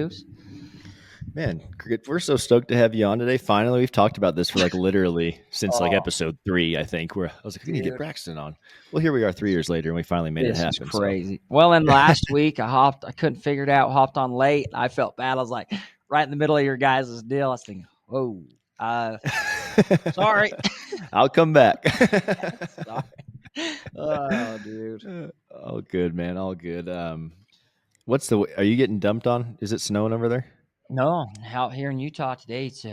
news. Man, we're so stoked to have you on today. Finally, we've talked about this for like literally since like Oh, episode 3, I think. Where I was like, we need to get dude, Braxton on. Well, here we are 3 years later, and we finally made it this is happen. So, crazy. Well, in last week, I couldn't figure it out, hopped on late. I felt bad. I was like, right in the middle of your guys' deal. I was thinking, whoa, sorry. I'll come back. Sorry. Oh, dude. All good, man. All good. Are you getting dumped on? Is it snowing over there? No, out here in Utah today, it's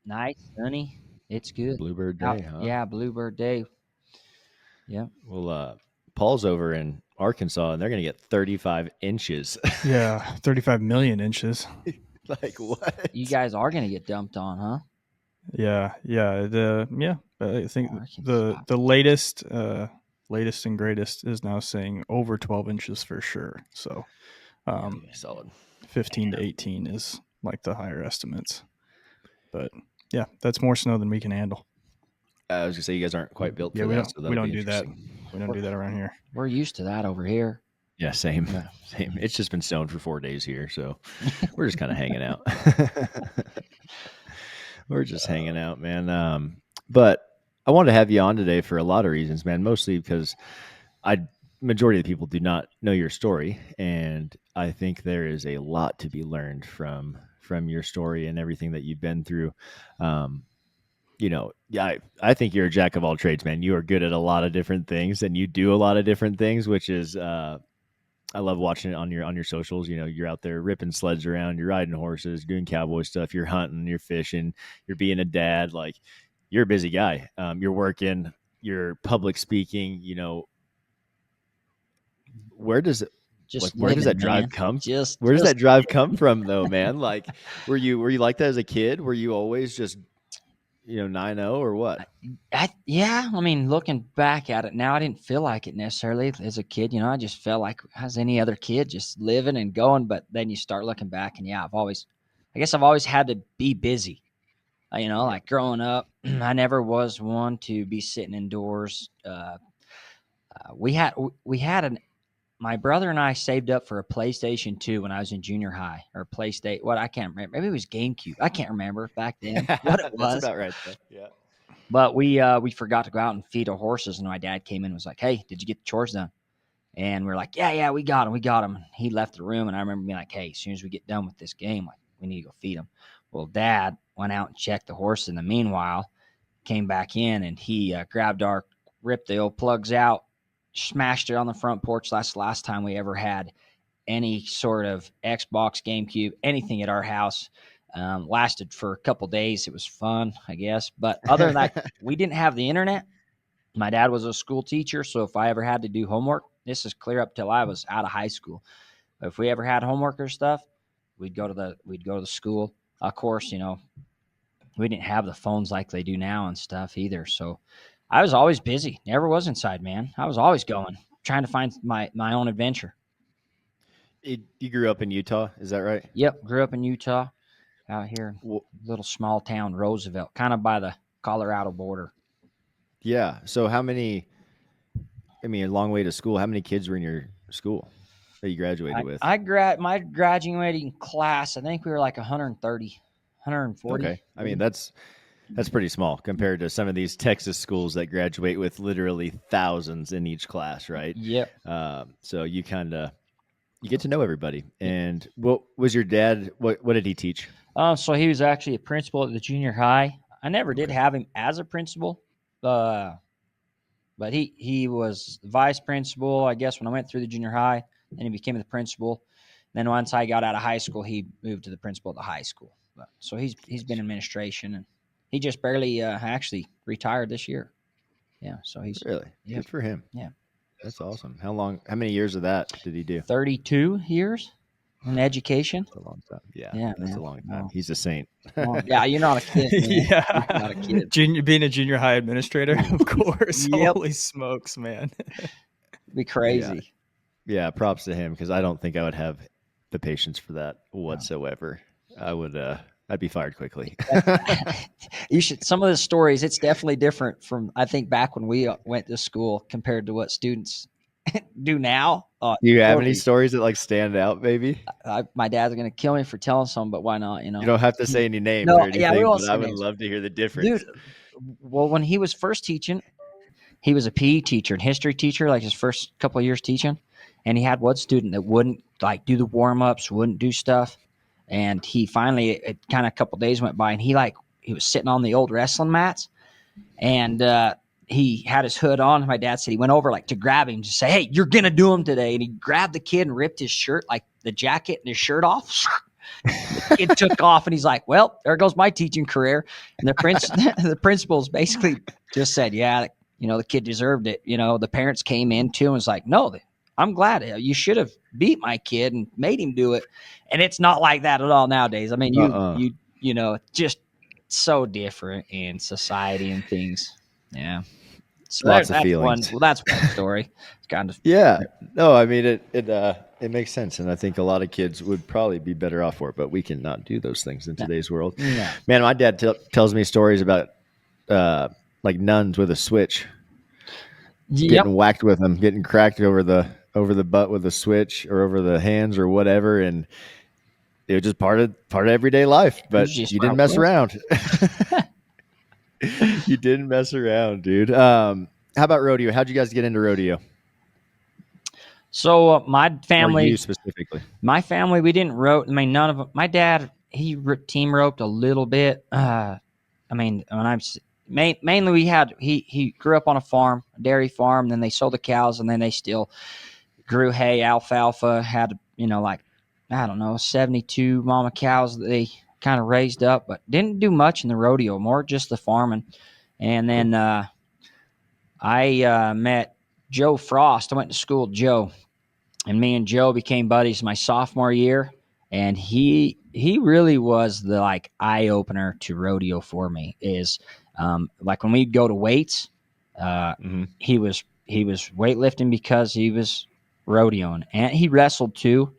nice, sunny. It's good. Bluebird Out, Day, huh? yeah, Bluebird Day. Yeah. Well, Paul's over in Arkansas, and they're going to get 35 inches. Yeah, 35 million inches. Like what? You guys are going to get dumped on, huh? Yeah. I think Arkansas. the latest and greatest is now saying over 12 inches for sure. So, Solid. 15 to 18 is like the higher estimates. But yeah, that's more snow than we can handle. I was gonna say you guys aren't quite built for we that. we don't do that. We don't do that around here. We're used to that over here. Yeah, same. Yeah. Same. It's just been snowing for 4 days here, so we're just kind of hanging out. We're just hanging out, man. But I wanted to have you on today for a lot of reasons, man. Mostly because majority of the people do not know your story, and I think there is a lot to be learned from your story and everything that you've been through. I think you're a jack of all trades, man. You are good at a lot of different things, and you do a lot of different things, which is I love watching it on your socials. You know, you're out there ripping sleds around, you're riding horses, doing cowboy stuff, you're hunting, you're fishing, you're being a dad. Like, you're a busy guy. You're working, you're public speaking. You know, where does that drive come? Where does that drive come from, though, man? Like, were you like that as a kid? Were you always just 9-0 or what? Yeah, I mean, looking back at it now, I didn't feel like it necessarily as a kid. I just felt like as any other kid, just living and going. But then you start looking back, and yeah, I guess I've always had to be busy. Like growing up, I never was one to be sitting indoors. My brother and I saved up for a PlayStation 2 when I was in junior high, or PlayStation. What, I can't remember. Maybe it was GameCube. I can't remember back then what it was. That's about right, though. Yeah. But we forgot to go out and feed our horses, and my dad came in and was like, "Hey, did you get the chores done?" And we're like, "Yeah, we got him." And he left the room, and I remember being like, "Hey, as soon as we get done with this game, like, we need to go feed them." Well, Dad went out and checked the horse in the meanwhile, came back in, and he ripped the old plugs out, smashed it on the front porch. That's the last time we ever had any sort of Xbox, GameCube, anything at our house. Lasted for a couple days. It was fun, I guess. But other than that, we didn't have the internet. My dad was a school teacher, so if I ever had to do homework, this is clear up till I was out of high school. But if we ever had homework or stuff, we'd go to the school. Of course, we didn't have the phones like they do now and stuff either. So I was always busy. Never was inside, man. I was always going, trying to find my own adventure. You grew up in Utah, is that right? Yep, grew up in Utah, out here in little small town Roosevelt, kind of by the Colorado border. Yeah. So a long way to school. How many kids were in your school that you graduated with? My graduating class, I think we were like 130, 140. Okay. I mean, that's pretty small compared to some of these Texas schools that graduate with literally thousands in each class, right? Yep. So you get to know everybody. And what was your dad? What did he teach? So he was actually a principal at the junior high. I never did have him as a principal, but he was vice principal, I guess, when I went through the junior high. Then he became the principal. Then once I got out of high school, he moved to the principal at the high school. So he's been in administration, and he just barely actually retired this year. Yeah, so he's really good for him. Yeah, that's awesome. How many years of that did he do? 32 years in education. That's a long time. Yeah, that's a long time. He's a saint. Yeah, you're not a kid. Man. Yeah, you're not a kid. Being a junior high administrator, of course. Yep. Holy smokes, man! Be crazy. Yeah, props to him, because I don't think I would have the patience for that whatsoever. I'd be fired quickly. You should. Some of the stories, it's definitely different from, I think, back when we went to school compared to what students do now. Do you have any Totally. stories that like stand out, maybe? My dad's gonna kill me for telling some, but why not? You don't have to say any names or No, yeah, we anything, won't but I say would names, love to hear the difference. dude. Well, when he was first teaching, he was a PE teacher and history teacher, like his first couple of years teaching, and he had one student that wouldn't like do the warm ups, wouldn't do stuff, and he finally, it kind of a couple of days went by, and he was sitting on the old wrestling mats, and he had his hood on. My dad said he went over like to grab him to say, "Hey, you're gonna do him today," and he grabbed the kid and ripped his shirt, like the jacket and his shirt off. The kid took off, and he's like, "Well, there goes my teaching career." And the principals basically just said, "Yeah, the kid deserved it." The parents came in too and was like, "No, I'm glad you should have beat my kid and made him do it." And it's not like that at all nowadays. I mean, just so different in society and things. Yeah. So Lots of that's one. feelings. Well, that's one story. It's kind of Yeah. No, I mean it makes sense, and I think a lot of kids would probably be better off for it, but we cannot do those things in today's world. yeah. Man, my dad tells me stories about like nuns with a switch Yep. getting whacked with them, getting cracked over the butt with a switch or over the hands or whatever, and it was just part of everyday life. But you didn't mess around. You didn't mess around, dude. How about rodeo? How'd you guys get into rodeo? So my family, or you specifically, we didn't rope. I mean, none of them. My dad, he team roped a little bit. I mean, when I'm mainly he grew up on a farm, a dairy farm. Then they sold the cows, and then they still grew hay, alfalfa. Had like I don't know, 72 mama cows that they kind of raised up, but didn't do much in the rodeo. More just the farming. And then I met Joe Frost. I went to school with Joe, and me and Joe became buddies my sophomore year. And he really was the like eye opener to rodeo for me. Is like when we'd go to weights, he was weightlifting because he was rodeoing, and he wrestled too.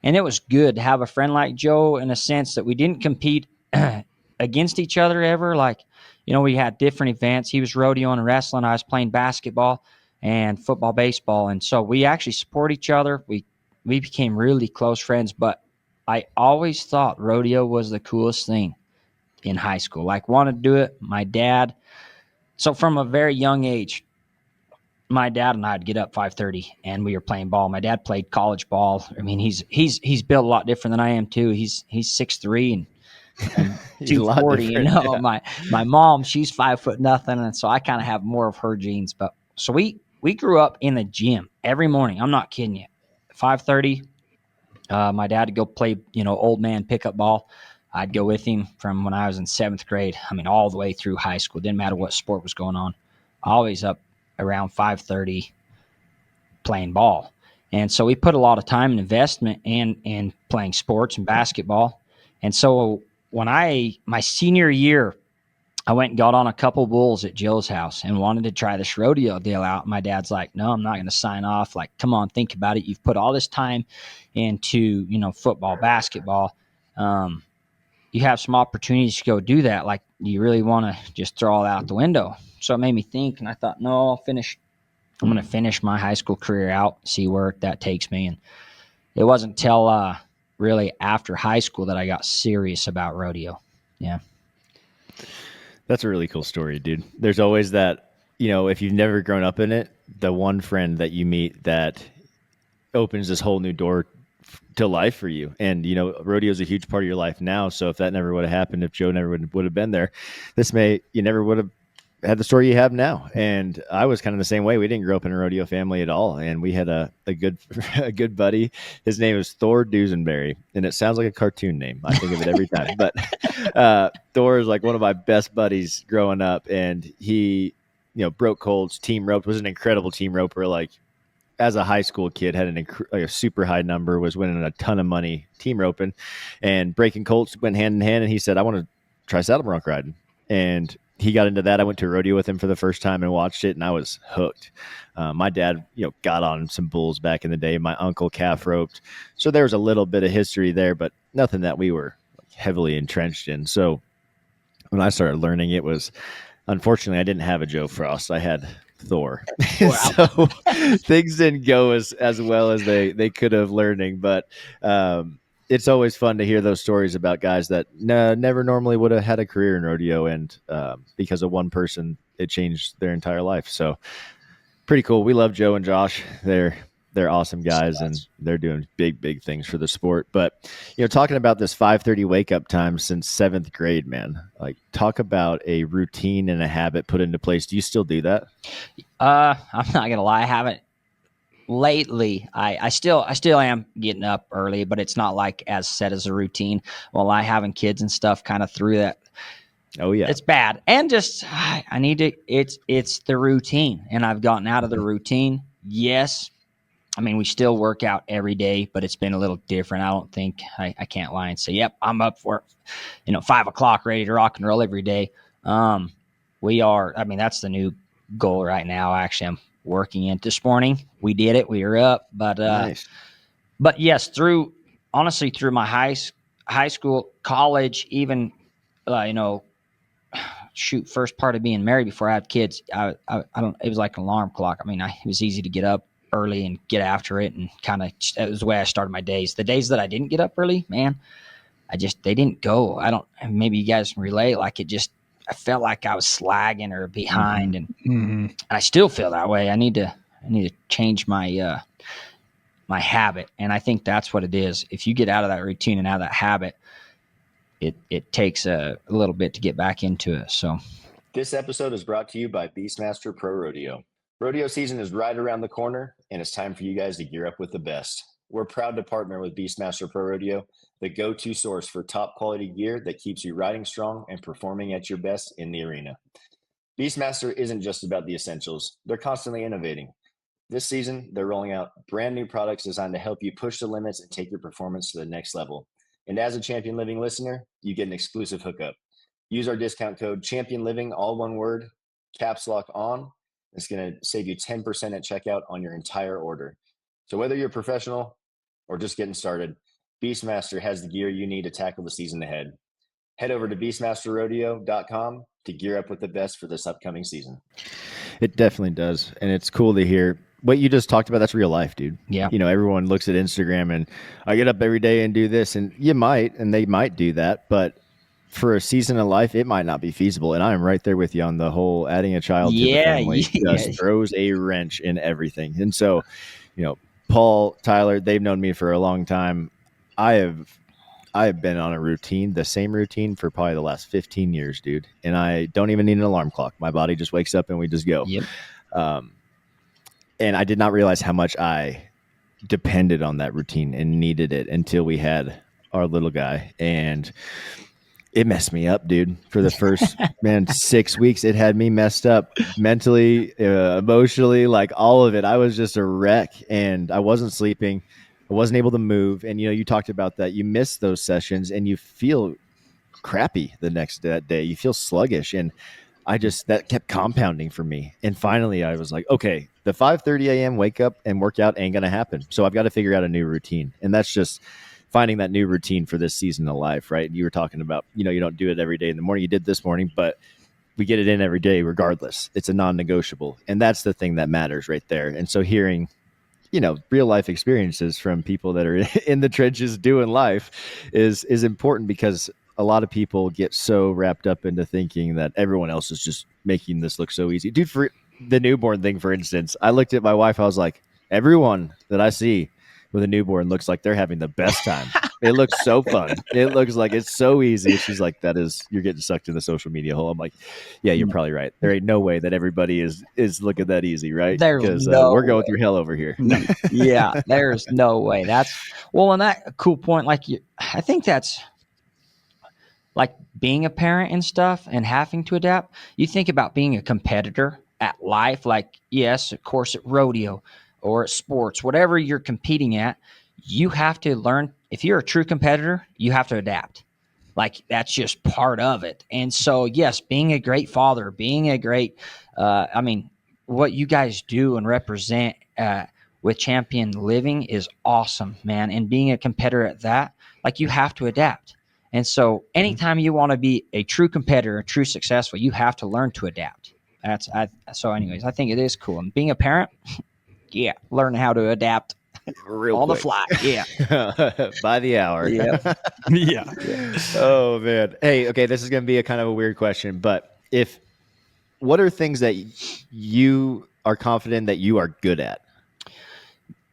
And it was good to have a friend like Joe in a sense that we didn't compete against each other ever. Like, we had different events. He was rodeoing and wrestling. I was playing basketball and football, baseball. And so we actually support each other. We became really close friends, but I always thought rodeo was the coolest thing in high school. Like, wanted to do it. My dad. So from a very young age, my dad and I'd get up 5:30 and we were playing ball. My dad played college ball. I mean, he's built a lot different than I am too. He's 6'3" and 240. Yeah. My mom, she's 5 foot nothing, and so I kind of have more of her genes. But so we grew up in the gym every morning. I'm not kidding you. 5:30, my dad would go play old man pickup ball. I'd go with him from when I was in 7th grade. I mean, all the way through high school. Didn't matter what sport was going on. Always up around 5:30 playing ball. And so we put a lot of time and investment in playing sports and basketball. And so when my senior year, I went and got on a couple bulls at Joe's house and wanted to try this rodeo deal out. My dad's like, "No, I'm not going to sign off. Like, come on, think about it. You've put all this time into, football, basketball. You have some opportunities to go do that. Like, you really want to just throw all that out the window?" So it made me think, and I thought, no, I'm going to finish my high school career out, see where that takes me. And it wasn't until really after high school that I got serious about rodeo. Yeah. That's a really cool story, dude. There's always that, if you've never grown up in it, the one friend that you meet that opens this whole new door to life for you. And, rodeo is a huge part of your life now. So if that never would have happened, if Joe never would have been there, you never would have had the story you have now. And I was kind of the same way. We didn't grow up in a rodeo family at all. And we had a good buddy. His name is Thor Duesenberry. And it sounds like a cartoon name. I think of it every time. But Thor is like one of my best buddies growing up. And he, broke colts, team roped, was an incredible team roper. Like, as a high school kid, had a super high number, was winning a ton of money team roping, and breaking colts went hand in hand. And he said, "I want to try saddle bronc riding." And he got into that. I went to a rodeo with him for the first time and watched it, and I was hooked. My dad, got on some bulls back in the day. My uncle calf roped. So there was a little bit of history there, but nothing that we were heavily entrenched in. So when I started learning, it was, unfortunately, I didn't have a Joe Frost. I had Thor. Wow. So things didn't go as well as they could have learning, but it's always fun to hear those stories about guys that never normally would have had a career in rodeo, and because of one person, it changed their entire life. So pretty cool. We love Joe and Josh. They're awesome guys, and they're doing big things for the sport. But talking about this 5:30 wake up time since 7th grade, man, like talk about a routine and a habit put into place. Do you still do that? I'm not gonna lie, I haven't lately. I still am getting up early, but it's not like as set as a routine. Well, I having kids and stuff kind of threw that. Oh yeah, It's bad, and just I need to. It's the routine, and I've gotten out of the routine. Yes, I mean, we still work out every day, but it's been a little different. I don't think I can't lie and say, yep, I'm up for, 5 o'clock, ready to rock and roll every day. We are, I mean, that's the new goal right now. Actually, I'm working in this morning. We did it. We were up, but, nice. But yes, honestly, through my high school, college, even, first part of being married before I had kids, I don't, it was like an alarm clock. I mean, it was easy to get up early and get after it, and kind of, that was the way I started my days. The days that I didn't get up early, man, they didn't go. Maybe you guys can relate. Like I felt like I was slagging or behind, and I still feel that way. I need to change my, my habit. And I think that's what it is. If you get out of that routine and out of that habit, it takes a little bit to get back into it. So this episode is brought to you by Beastmaster Pro Rodeo. Rodeo season is right around the corner, and it's time for you guys to gear up with the best. We're proud to partner with Beastmaster Pro Rodeo, the go-to source for top quality gear that keeps you riding strong and performing at your best in the arena. Beastmaster isn't just about the essentials. They're constantly innovating. This season, they're rolling out brand new products designed to help you push the limits and take your performance to the next level. And as a Champion Living listener, you get an exclusive hookup. Use our discount code Champion Living, all one word, caps lock on. It's going to save you 10% at checkout on your entire order. So whether you're professional or just getting started, Beastmaster has the gear you need to tackle the season ahead. Head over to beastmasterrodeo.com to gear up with the best for this upcoming season. It definitely does. And it's cool to hear what you just talked about. That's real life, dude. Yeah. Everyone looks at Instagram and I get up every day and do this, and you might, and they might do that, but for a season of life, it might not be feasible. And I'm right there with you on the whole adding a child to the family just throws a wrench in everything. And so, Paul, Tyler, they've known me for a long time. I have been on a routine, the same routine for probably the last 15 years, dude. And I don't even need an alarm clock. My body just wakes up and we just go. Yep. And I did not realize how much I depended on that routine and needed it until we had our little guy. And it messed me up, dude. For the first 6 weeks, it had me messed up mentally, emotionally, like all of it. I was just a wreck, and I wasn't sleeping. I wasn't able to move. And, you talked about that. You miss those sessions and you feel crappy the next day. You feel sluggish. And that kept compounding for me. And finally I was like, okay, the 5:30 a.m. wake up and workout ain't going to happen. So I've got to figure out a new routine. And that's just finding that new routine for this season of life, right? You were talking about, you don't do it every day in the morning. You did this morning, but we get it in every day regardless. It's a non-negotiable. And that's the thing that matters right there. And so hearing, real life experiences from people that are in the trenches doing life is important, because a lot of people get so wrapped up into thinking that everyone else is just making this look so easy. Dude, for the newborn thing, for instance, I looked at my wife. I was like, everyone that I see with a newborn looks like they're having the best time. It looks so fun. It looks like it's so easy. She's like, you're getting sucked in the social media hole. I'm like, yeah, you're probably right. There ain't no way that everybody is looking that easy, right? Because we're going through hell over here. Yeah, there's no way. And that a cool point. I think that's like being a parent and stuff and having to adapt. You think about being a competitor at life, like, yes, of course, at rodeo or at sports, whatever you're competing at, you have to learn. If you're a true competitor, you have to adapt. Like, that's just part of it. And so, yes, being a great father, being a great, what you guys do and represent with Champion Living is awesome, man. And being a competitor at that, like, you have to adapt. And so anytime you want to be a true competitor, a true successful, you have to learn to adapt. So anyways, I think it is cool. And being a parent, yeah, learn how to adapt Real on the quick. fly. Yeah. By the hour. Yeah. Yeah. Oh man. Hey, okay, this is going to be a kind of a weird question, but what are things that you are confident that you are good at?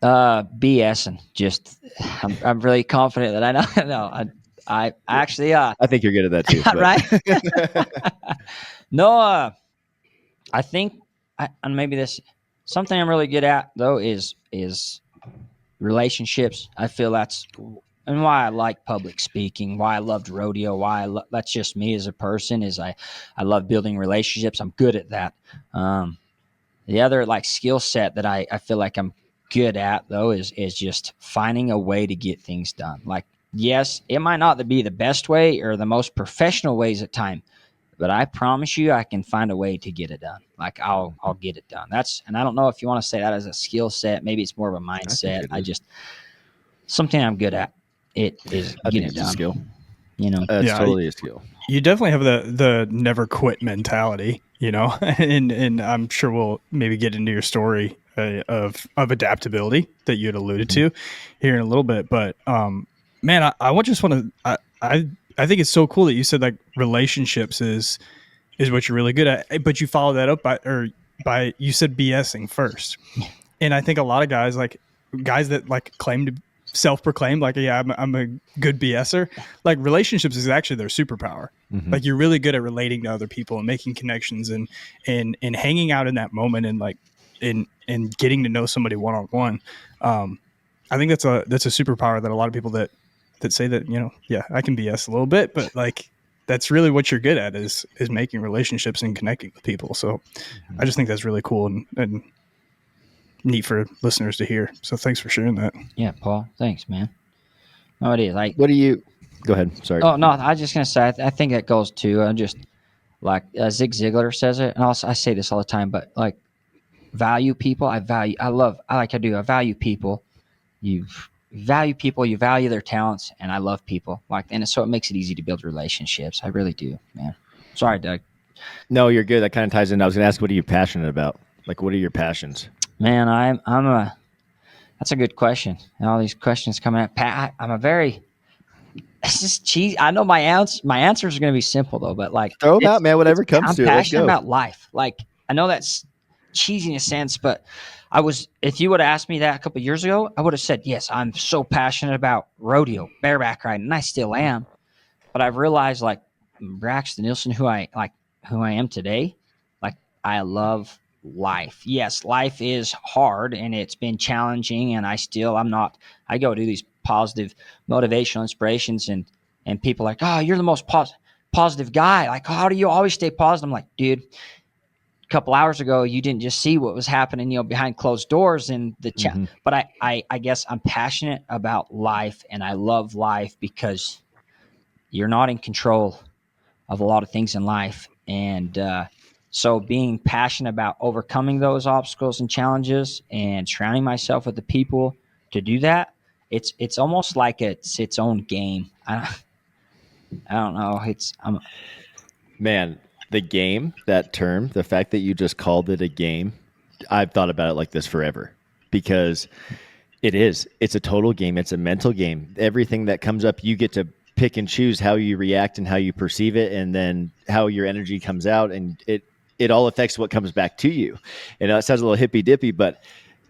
BSing. Just, I'm really confident that I know. No, I actually, I think you're good at that too. But. right? No, I think, and maybe this something I'm really good at though is relationships. I feel that's and why I like public speaking, why I loved rodeo, that's just me as a person is I love building relationships. I'm good at that. The other like skill set that I feel like I'm good at though is just finding a way to get things done. Like, yes, it might not be the best way or the most professional ways at time, but I promise you I can find a way to get it done. Like I'll get it done. And I don't know if you want to say that as a skill set. Maybe it's more of a mindset. I just something I'm good at. It is getting it done. A skill. You know, It's totally a skill. You definitely have the never quit mentality, you know, and I'm sure we'll maybe get into your story of adaptability that you had alluded to here in a little bit. But man, I just want to I think it's so cool that you said like relationships is what you're really good at, but you follow that up by you said BSing first, and I think a lot of guys that like claim to self-proclaimed like, yeah, I'm a good BSer. Like relationships is actually their superpower. Like you're really good at relating to other people and making connections and hanging out in that moment and like in getting to know somebody one-on-one. I think that's a superpower that a lot of people that say that, you know, yeah, I can BS a little bit, but like that's really what you're good at is making relationships and connecting with people. So I just think that's really cool and neat for listeners to hear. So thanks for sharing that. yeah, Paul. Thanks, man. No, it is. What do you? Go ahead. Sorry. Oh no, I was just gonna say I think that goes to just like Zig Ziglar says it, and also I say this all the time, but like value people. I value people. You value people. You value their talents, and I love people. Like, and so it makes it easy to build relationships. I really do, man. Sorry, Doug. No, you're good. That kind of ties in. I was going to ask, what are you passionate about? Like, what are your passions? Man, that's a good question. And all these questions coming up. Pat, I'm a very. It's just cheesy. I know my answers are going to be simple though, but like throw them out, man. Whatever comes to it. I'm Let's passionate go. about life. Like I know that's cheesy in a sense, but if you would have asked me that a couple of years ago, I would have said, yes, I'm so passionate about rodeo, bareback riding, and I still am. But I've realized like Braxten Nielsen, who I am today, like I love life. Yes, life is hard and it's been challenging, and I go do these positive motivational inspirations and people are like, oh, you're the most positive guy. Like, how do you always stay positive? I'm like, dude, a couple hours ago, you didn't just see what was happening, you know, behind closed doors in the chat. But I guess I'm passionate about life and I love life because you're not in control of a lot of things in life. And, so being passionate about overcoming those obstacles and challenges and surrounding myself with the people to do that, it's almost like it's its own game. I don't know. Man, the game, that term, the fact that you just called it a game, I've thought about it like this forever because it is. It's a total game. It's a mental game. Everything that comes up, you get to pick and choose how you react and how you perceive it, and then how your energy comes out, and it all affects what comes back to you. And it sounds a little hippy dippy, but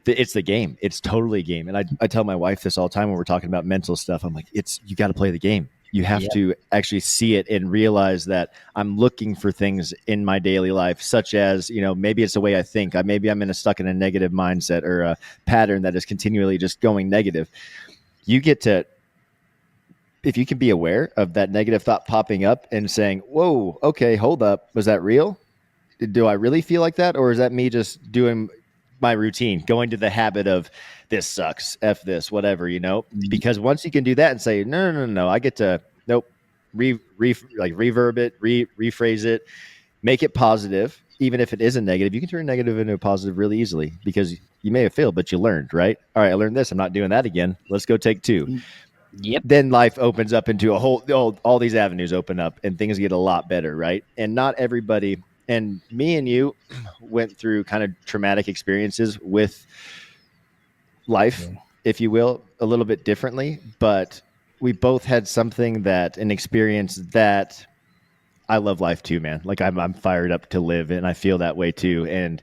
it's the game. It's totally a game. And I tell my wife this all the time when we're talking about mental stuff. I'm like, you got to play the game. You have to actually see it and realize that I'm looking for things in my daily life, such as, you know, maybe it's the way I think. Maybe I'm stuck in a negative mindset or a pattern that is continually just going negative. You get to, if you can be aware of that negative thought popping up and saying, whoa, okay, hold up. Was that real? Do I really feel like that? Or is that me just doing my routine, going to the habit of this sucks, F this, whatever, you know? Because once you can do that and say, no, I get to, reverb it, rephrase it, make it positive. Even if it isn't negative, you can turn negative into a positive really easily because you may have failed, but you learned, right? All right, I learned this. I'm not doing that again. Let's go take 2. Yep. Then life opens up into all these avenues open up and things get a lot better, right? And not everybody, And me and you went through kind of traumatic experiences with life, if you will, a little bit differently, but we both had something that an experience that I love life too, man. Like I'm fired up to live, and I feel that way too. And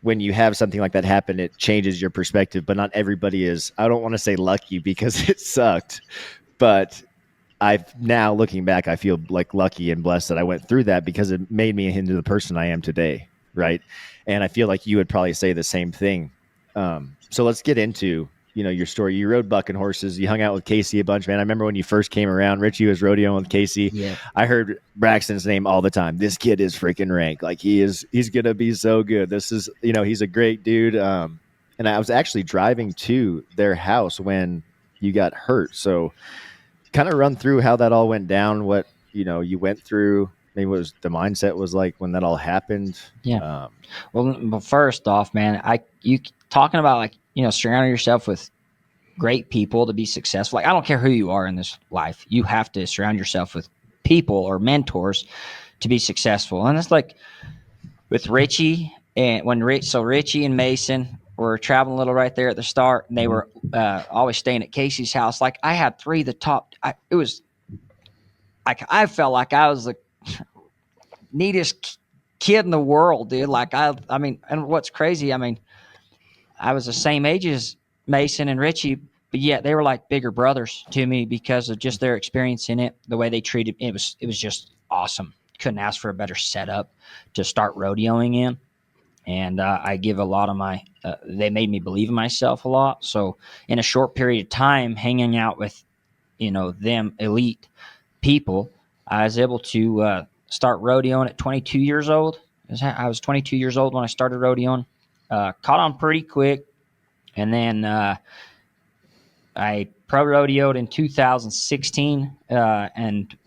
when you have something like that happen, it changes your perspective, but not everybody is, I don't want to say lucky because it sucked, but I've now looking back, I feel like lucky and blessed that I went through that because it made me into the person I am today. Right. And I feel like you would probably say the same thing. So let's get into, your story. You rode bucking horses. You hung out with Casey a bunch, man. I remember when you first came around, Richie was rodeoing with Casey. Yeah. I heard Braxton's name all the time. This kid is freaking rank. Like he's going to be so good. This is, he's a great dude. And I was actually driving to their house when you got hurt. So kind of run through how that all went down, what, you went through, maybe what was the mindset was like when that all happened. Yeah. Well, first off, man, you talking about like, surrounding yourself with great people to be successful. Like, I don't care who you are in this life. You have to surround yourself with people or mentors to be successful. And it's like with Richie and Richie and Mason were traveling a little right there at the start, and they were always staying at Casey's house. Like I had three of the top. It was like I felt like I was the neatest kid in the world, dude. Like I mean, and what's crazy, I mean, I was the same age as Mason and Richie, but yet they were like bigger brothers to me because of just their experience in it, the way they treated it was just awesome. Couldn't ask for a better setup to start rodeoing in. And I give a lot of my they made me believe in myself a lot. So in a short period of time hanging out with them elite people, I was able to start rodeoing at 22 years old. I was 22 years old when I started rodeoing. Caught on pretty quick. And then I pro rodeoed in 2016 and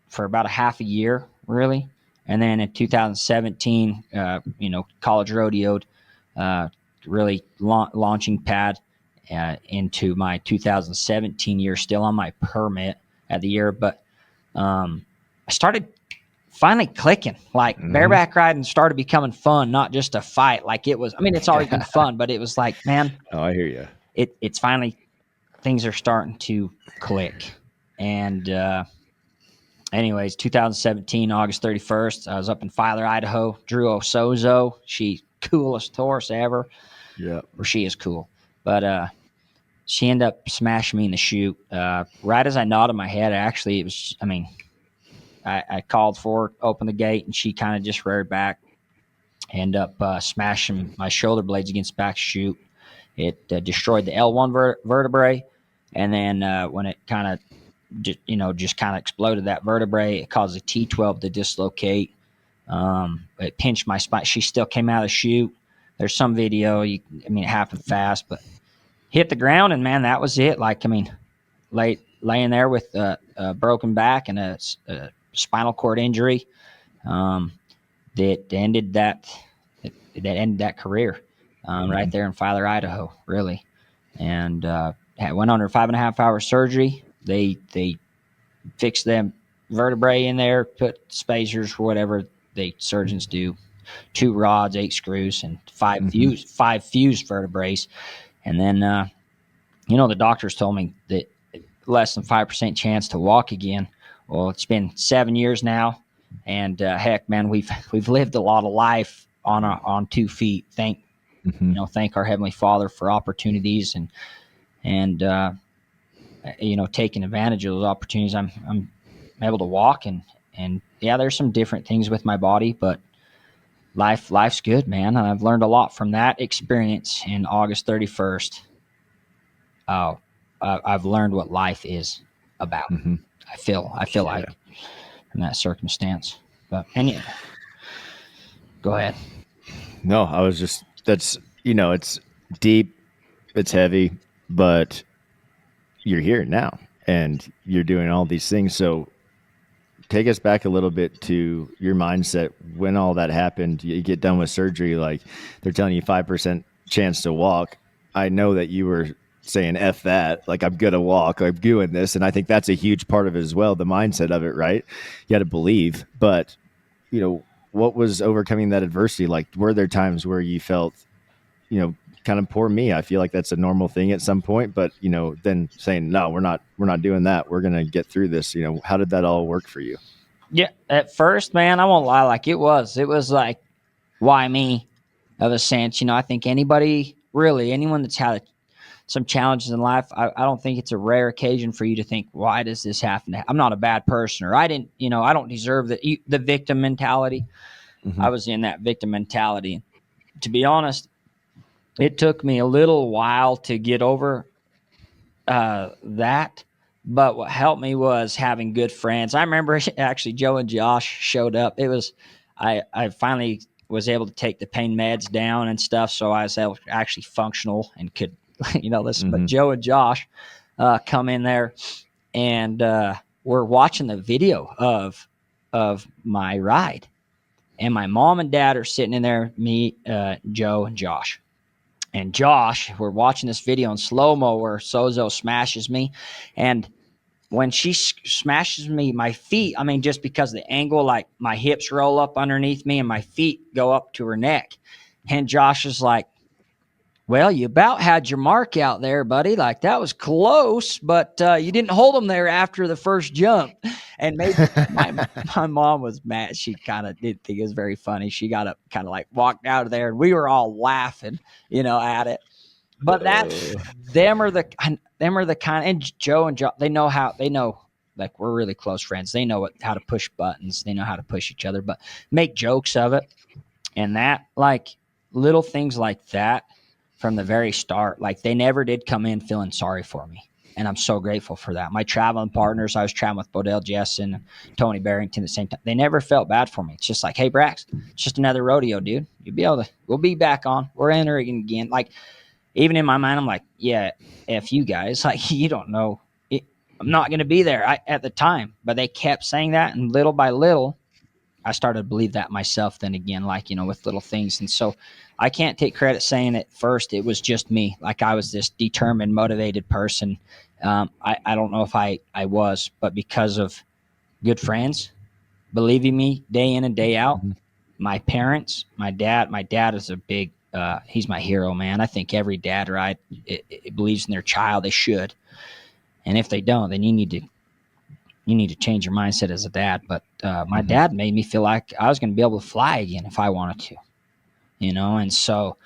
for about a half a year, really. And then in 2017, college rodeoed, really launching pad into my 2017 year, still on my permit at the year. But I started finally clicking. Like bareback riding started becoming fun, not just a fight. Like it was, I mean, it's always been fun, but it was like, man. Oh, I hear you. It's finally, things are starting to click. And anyways, 2017, August 31st, I was up in Filer, Idaho. Drew Osozo, she coolest horse ever. Yeah. Or she is cool. But she ended up smashing me in the chute. Right as I nodded my head, actually, it was, I mean, I called for her, opened the gate, and she kind of just reared back. End up smashing my shoulder blades against the back chute. It destroyed the L1 vertebrae. And then when it kind of just kind of exploded that vertebrae, it caused the T12 to dislocate. It pinched my spine. She still came out of the chute. There's some video. It happened fast, but hit the ground, and man, that was it. Like, I mean, laying there with a broken back and a spinal cord injury that ended that career right there in Filer, Idaho, really. And went under 5.5 hour surgery. They fixed them vertebrae in there, put spacers or whatever the surgeons do, 2 rods, 8 screws, and 5 fused vertebrae. And then, the doctors told me that less than 5% chance to walk again. Well, it's been 7 years now, and heck, man, we've lived a lot of life on 2 feet. Thank our Heavenly Father for opportunities and taking advantage of those opportunities. I'm able to walk and yeah, there's some different things with my body, but life's good, man. And I've learned a lot from that experience in August 31st. I've learned what life is about. I feel like in that circumstance. But anyway, go ahead. No, I was just, that's, it's deep, it's heavy, but you're here now and you're doing all these things. So take us back a little bit to your mindset when all that happened. You get done with surgery, like they're telling you 5% chance to walk. I know that you were saying F that, like I'm gonna walk, I'm doing this. And I think that's a huge part of it as well, the mindset of it, right? You got to believe. But what was overcoming that adversity like? Were there times where you felt, kind of poor me? I feel like that's a normal thing at some point, but then saying, no, we're not doing that. We're going to get through this. How did that all work for you? Yeah, at first, man, I won't lie. Like it was like, why me? Of a sense, I think anyone that's had some challenges in life, I don't think it's a rare occasion for you to think, why does this happen? I'm not a bad person, or I didn't, I don't deserve the victim mentality. Mm-hmm. I was in that victim mentality. To be honest, it took me a little while to get over that. But what helped me was having good friends. I remember actually Joe and Josh showed up. It was, I finally was able to take the pain meds down and stuff. So I was actually functional and could, listen. But Joe and Josh come in there and we're watching the video of my ride. And my mom and dad are sitting in there, me, Joe, and Josh. And Josh, we're watching this video in slow-mo where Sozo smashes me. And when she smashes me, my feet, just because of the angle, like my hips roll up underneath me and my feet go up to her neck. And Josh is like, well, you about had your mark out there, buddy. Like that was close, but you didn't hold them there after the first jump. And maybe my mom was mad. She kind of did think it was very funny. She got up, kind of like walked out of there, and we were all laughing, at it. But them are the kind. And Joe and Joe, they know like we're really close friends. They know how to push buttons. They know how to push each other, but make jokes of it. And that, like little things like that from the very start, like they never did come in feeling sorry for me. And I'm so grateful for that. My traveling partners, I was traveling with Bodell Jessen and Tony Barrington at the same time. They never felt bad for me. It's just like, hey, Brax, it's just another rodeo, dude. We'll be back on. We're entering again. Like, even in my mind, I'm like, yeah, F you guys. Like, you don't know. I'm not going to be there at the time. But they kept saying that. And little by little, I started to believe that myself then again, like, with little things. And so I can't take credit saying at first it was just me. Like I was this determined, motivated person. I don't know if I was, but because of good friends believing me day in and day out, my parents, my dad is a big, he's my hero, man. I think every dad, right, it believes in their child. They should. And if they don't, then you need to change your mindset as a dad. But my dad made me feel like I was going to be able to fly again if I wanted to, and so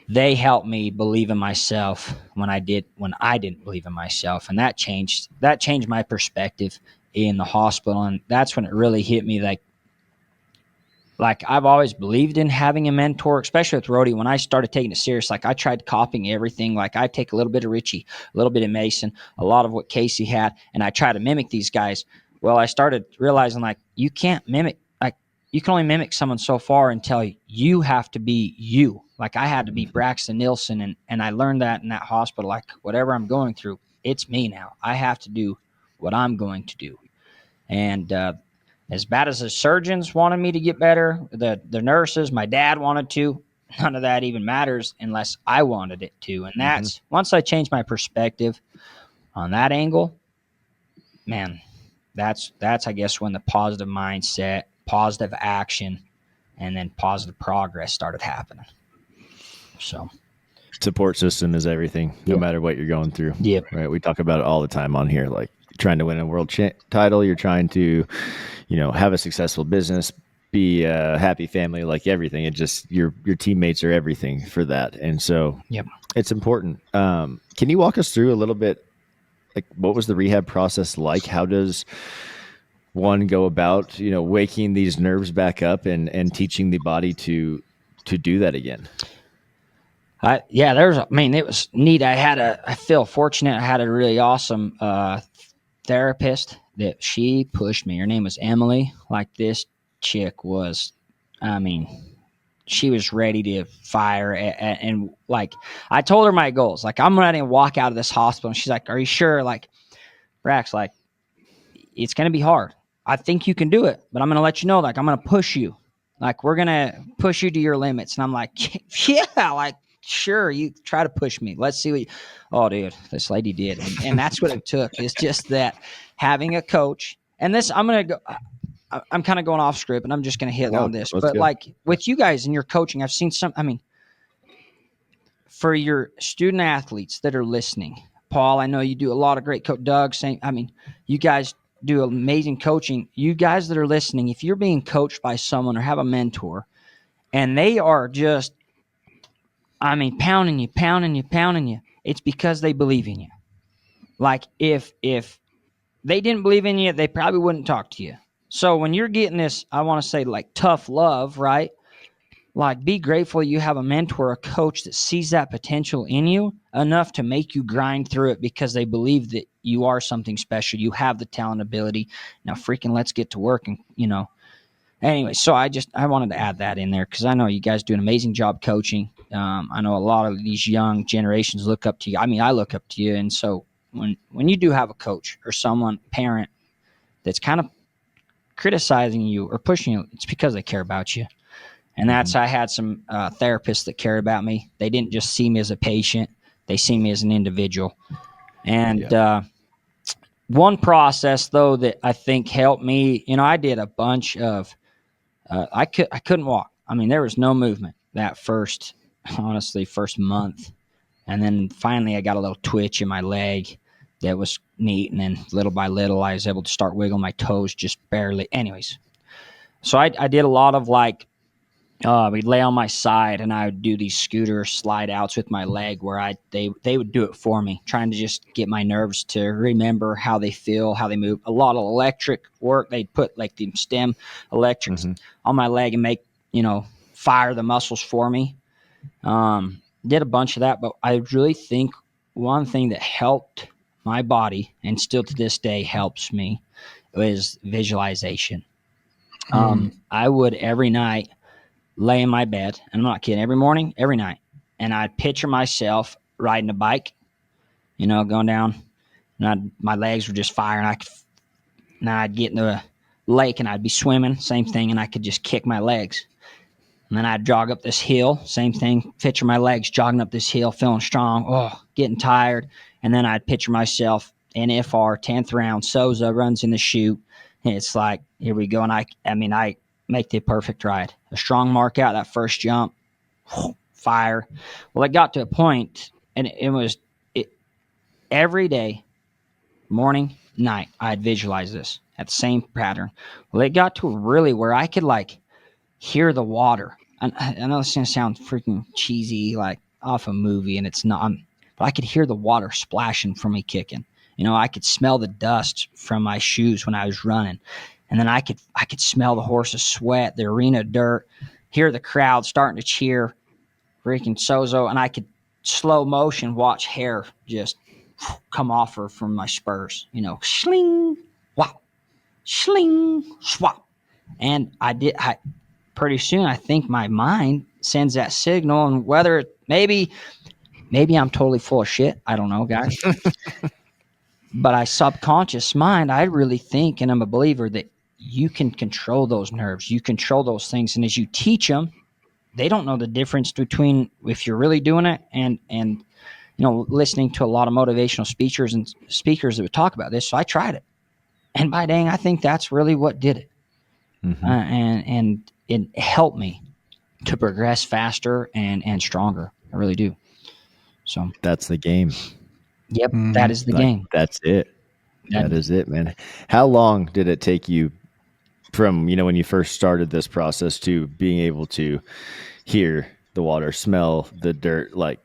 they helped me believe in myself when I didn't believe in myself. And that changed my perspective in the hospital. And that's when it really hit me, like I've always believed in having a mentor, especially with rodeo. When I started taking it serious, like I tried copying everything. Like I take a little bit of Richie, a little bit of Mason, a lot of what Casey had, and I try to mimic these guys. Well, I started realizing like you can't mimic, like you can only mimic someone so far until you have to be you. Like I had to be Braxten Nielsen, and I learned that in that hospital. Like whatever I'm going through, it's me now. I have to do what I'm going to do. And as bad as the surgeons wanted me to get better, the nurses, my dad wanted to, none of that even matters unless I wanted it to. And that's once I changed my perspective on that angle, man, that's I guess when the positive mindset, positive action, and then positive progress started happening. So Support system is everything, no matter what you're going through. Yep. Right. We talk about it all the time on here. Like trying to win a world title, you're trying to, have a successful business, be a happy family, like everything. It just your teammates are everything for that, and so it's important. Can you walk us through a little bit, like what was the rehab process like? How does one go about, waking these nerves back up and teaching the body to do that again? It was neat. I feel fortunate. I had a really awesome therapist that she pushed me. Her name was Emily. Like this chick was, she was ready to fire. And like, I told her my goals. Like, I'm ready to walk out of this hospital. And she's like, are you sure? Like, Brax, like, it's going to be hard. I think you can do it, but I'm going to let you know, like, I'm going to push you. Like, we're going to push you to your limits. And I'm like, yeah, like, sure, you try to push me. Let's see what oh, dude, this lady did. And that's what it took. It's just that having a coach. And this, I'm going to go, I'm kind of going off script, and I'm just going to hit on this. But go. like with you guys and your coaching, I've seen some. I mean, for your student athletes that are listening, Paul, I know you do a lot of great coach. Doug, saying, I mean, you guys do amazing coaching. You guys that are listening, if you're being coached by someone or have a mentor, and they are just, I mean, pounding you, it's because they believe in you. Like if they didn't believe in you, they probably wouldn't talk to you. So when you're getting this, I want to say like tough love, right? Like be grateful you have a mentor, a coach that sees that potential in you enough to make you grind through it because they believe that you are something special. You have the talent, ability. Now freaking let's get to work. And anyway, so I wanted to add that in there because I know you guys do an amazing job coaching. I know a lot of these young generations look up to you. I mean, I look up to you. And so when you do have a coach or someone, parent, that's kind of criticizing you or pushing you, it's because they care about you. And that's, I had some therapists that cared about me. They didn't just see me as a patient. They see me as an individual. And one process, though, that I think helped me, I did a bunch of, I couldn't walk. I mean, there was no movement that first month. And then finally I got a little twitch in my leg that was neat. And then little by little, I was able to start wiggling my toes just barely. Anyways, so I did a lot of like, we'd lay on my side and I would do these scooter slide outs with my leg where they would do it for me, trying to just get my nerves to remember how they feel, how they move. A lot of electric work. They'd put like the stem electrics on my leg and make, fire the muscles for me. Did a bunch of that, but I really think one thing that helped my body and still to this day helps me is visualization. I would every night lay in my bed, and I'm not kidding, every morning, every night, and I'd picture myself riding a bike, going down, and my legs were just firing. And I'd get in the lake and I'd be swimming, same thing, and I could just kick my legs. And then I'd jog up this hill, same thing, picture my legs jogging up this hill, feeling strong, getting tired. And then I'd picture myself in FR, 10th round, Souza runs in the chute. And it's like, here we go. And I make the perfect ride. A strong mark out, that first jump, fire. Well, it got to a point, and it was every day, morning, night, I'd visualize this at the same pattern. Well, it got to really where I could like hear the water. I know this is going to sound freaking cheesy, like off a movie, and it's not, but I could hear the water splashing from me kicking. I could smell the dust from my shoes when I was running. And then I could smell the horse's sweat, the arena dirt, hear the crowd starting to cheer, freaking Sozo, and I could slow motion watch hair just come off her from my spurs, shling, wow, shling, swap. And pretty soon, I think my mind sends that signal, and whether maybe I'm totally full of shit. I don't know, guys. But I subconscious mind, I really think, and I'm a believer that you can control those nerves. You control those things. And as you teach them, they don't know the difference between if you're really doing it and listening to a lot of motivational speakers that would talk about this. So I tried it. And by dang, I think that's really what did it. And it helped me to progress faster and stronger. I really do. So that's the game. Yep, that is the game. That's it. That is it, man. How long did it take you from, when you first started this process to being able to hear the water, smell the dirt? Like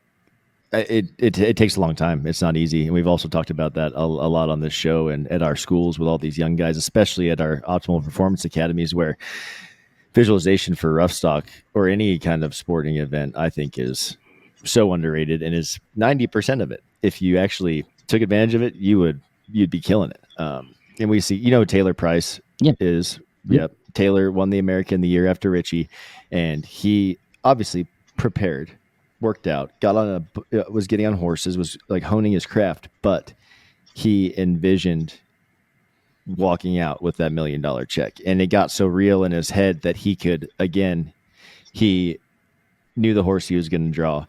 it takes a long time. It's not easy. And we've also talked about that a lot on this show and at our schools with all these young guys, especially at our optimal performance academies, where visualization for rough stock or any kind of sporting event, I think, is so underrated and is 90% of it. If you actually took advantage of it, you'd be killing it. And we see, Taylor Price is, Taylor won the American the year after Richie, and he obviously prepared, worked out, was getting on horses, was like honing his craft, but he envisioned walking out with that $1 million check. And it got so real in his head that he knew the horse he was going to draw.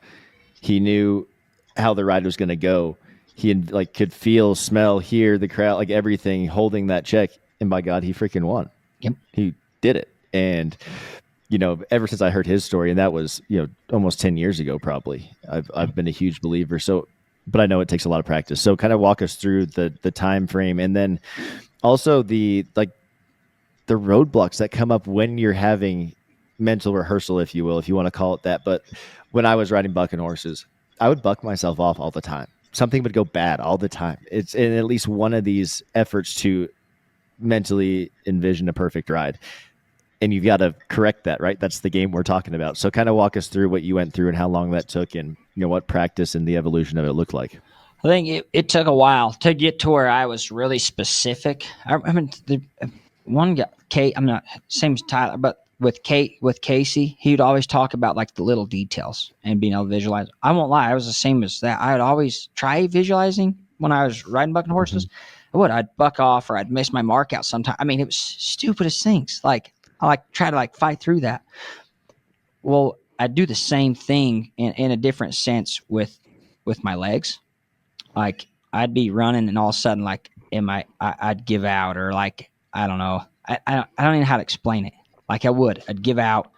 He knew how the ride was going to go. He could feel, smell, hear the crowd, like everything, holding that check. And by God, he freaking won. Yep. He did it. And, ever since I heard his story, and that was, almost 10 years ago, probably, I've been a huge believer. So, but I know it takes a lot of practice. So kind of walk us through the time frame, and then also the roadblocks that come up when you're having mental rehearsal, if you will, if you want to call it that. But when I was riding bucking horses, I would buck myself off all the time. Something would go bad all the time. It's in at least one of these efforts to mentally envision a perfect ride. And you've got to correct that, right? That's the game we're talking about. So kind of walk us through what you went through and how long that took, and what practice and the evolution of it looked like. I think it took a while to get to where I was really specific. I mean, the one guy, Kate, I'm not same as Tyler, but with Casey, he'd always talk about like the little details and being able to visualize. I won't lie, I was the same as that. I would always try visualizing when I was riding bucking horses. Mm-hmm. I'd buck off or I'd miss my mark out sometime. I mean, it was stupidest things. Like I try to fight through that. Well, I do the same thing in a different sense with my legs. Like I'd be running and all of a sudden I'd give out, or I don't know. I don't even know how to explain it. I'd give out,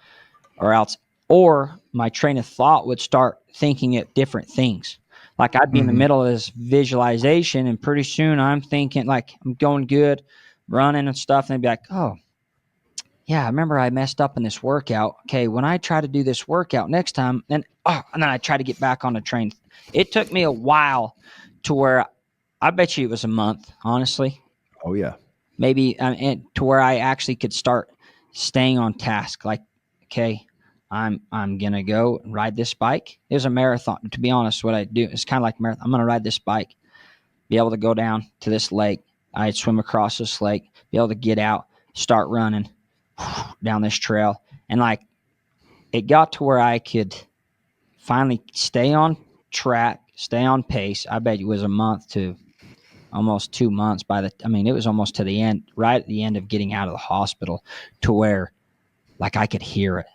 or my train of thought would start thinking at different things. Like I'd be in the middle of this visualization, and pretty soon I'm thinking like I'm going good, running and stuff, and they'd be like, "Oh, yeah, I remember I messed up in this workout. Okay, when I try to do this workout next time, and then I try to get back on the train." It took me a while to where I bet you it was a month, honestly. Oh yeah, maybe to where I actually could start staying on task. Like, okay, I'm gonna go ride this bike. It was a marathon. To be honest, what I do is kind of like marathon. I'm gonna ride this bike, be able to go down to this lake. I'd swim across this lake, be able to get out, start running down this trail, and it got to where I could finally stay on track, stay on pace. I bet it was a month to almost 2 months it was almost to the end, right at the end of getting out of the hospital, to where I could hear it,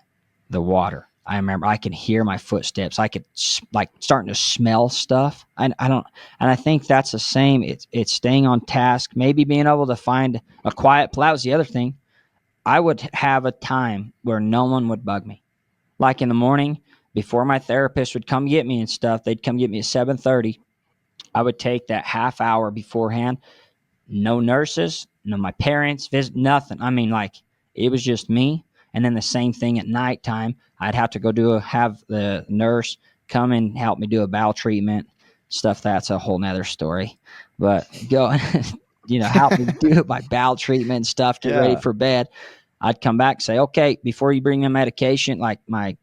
the water. I remember I could hear my footsteps. I could starting to smell stuff. And I think that's the same. It's staying on task, maybe being able to find a quiet place. That was the other thing. I would have a time where no one would bug me. Like in the morning, before my therapist would come get me and stuff, they'd come get me at 7:30. I would take that half hour beforehand. No nurses, no my parents, visit, nothing. I mean, it was just me. And then the same thing at nighttime. I'd have to go have the nurse come and help me do a bowel treatment, stuff. That's a whole nother story. But go, help me do my bowel treatment and stuff, get ready for bed. I'd come back and say, okay, before you bring me medication, like my,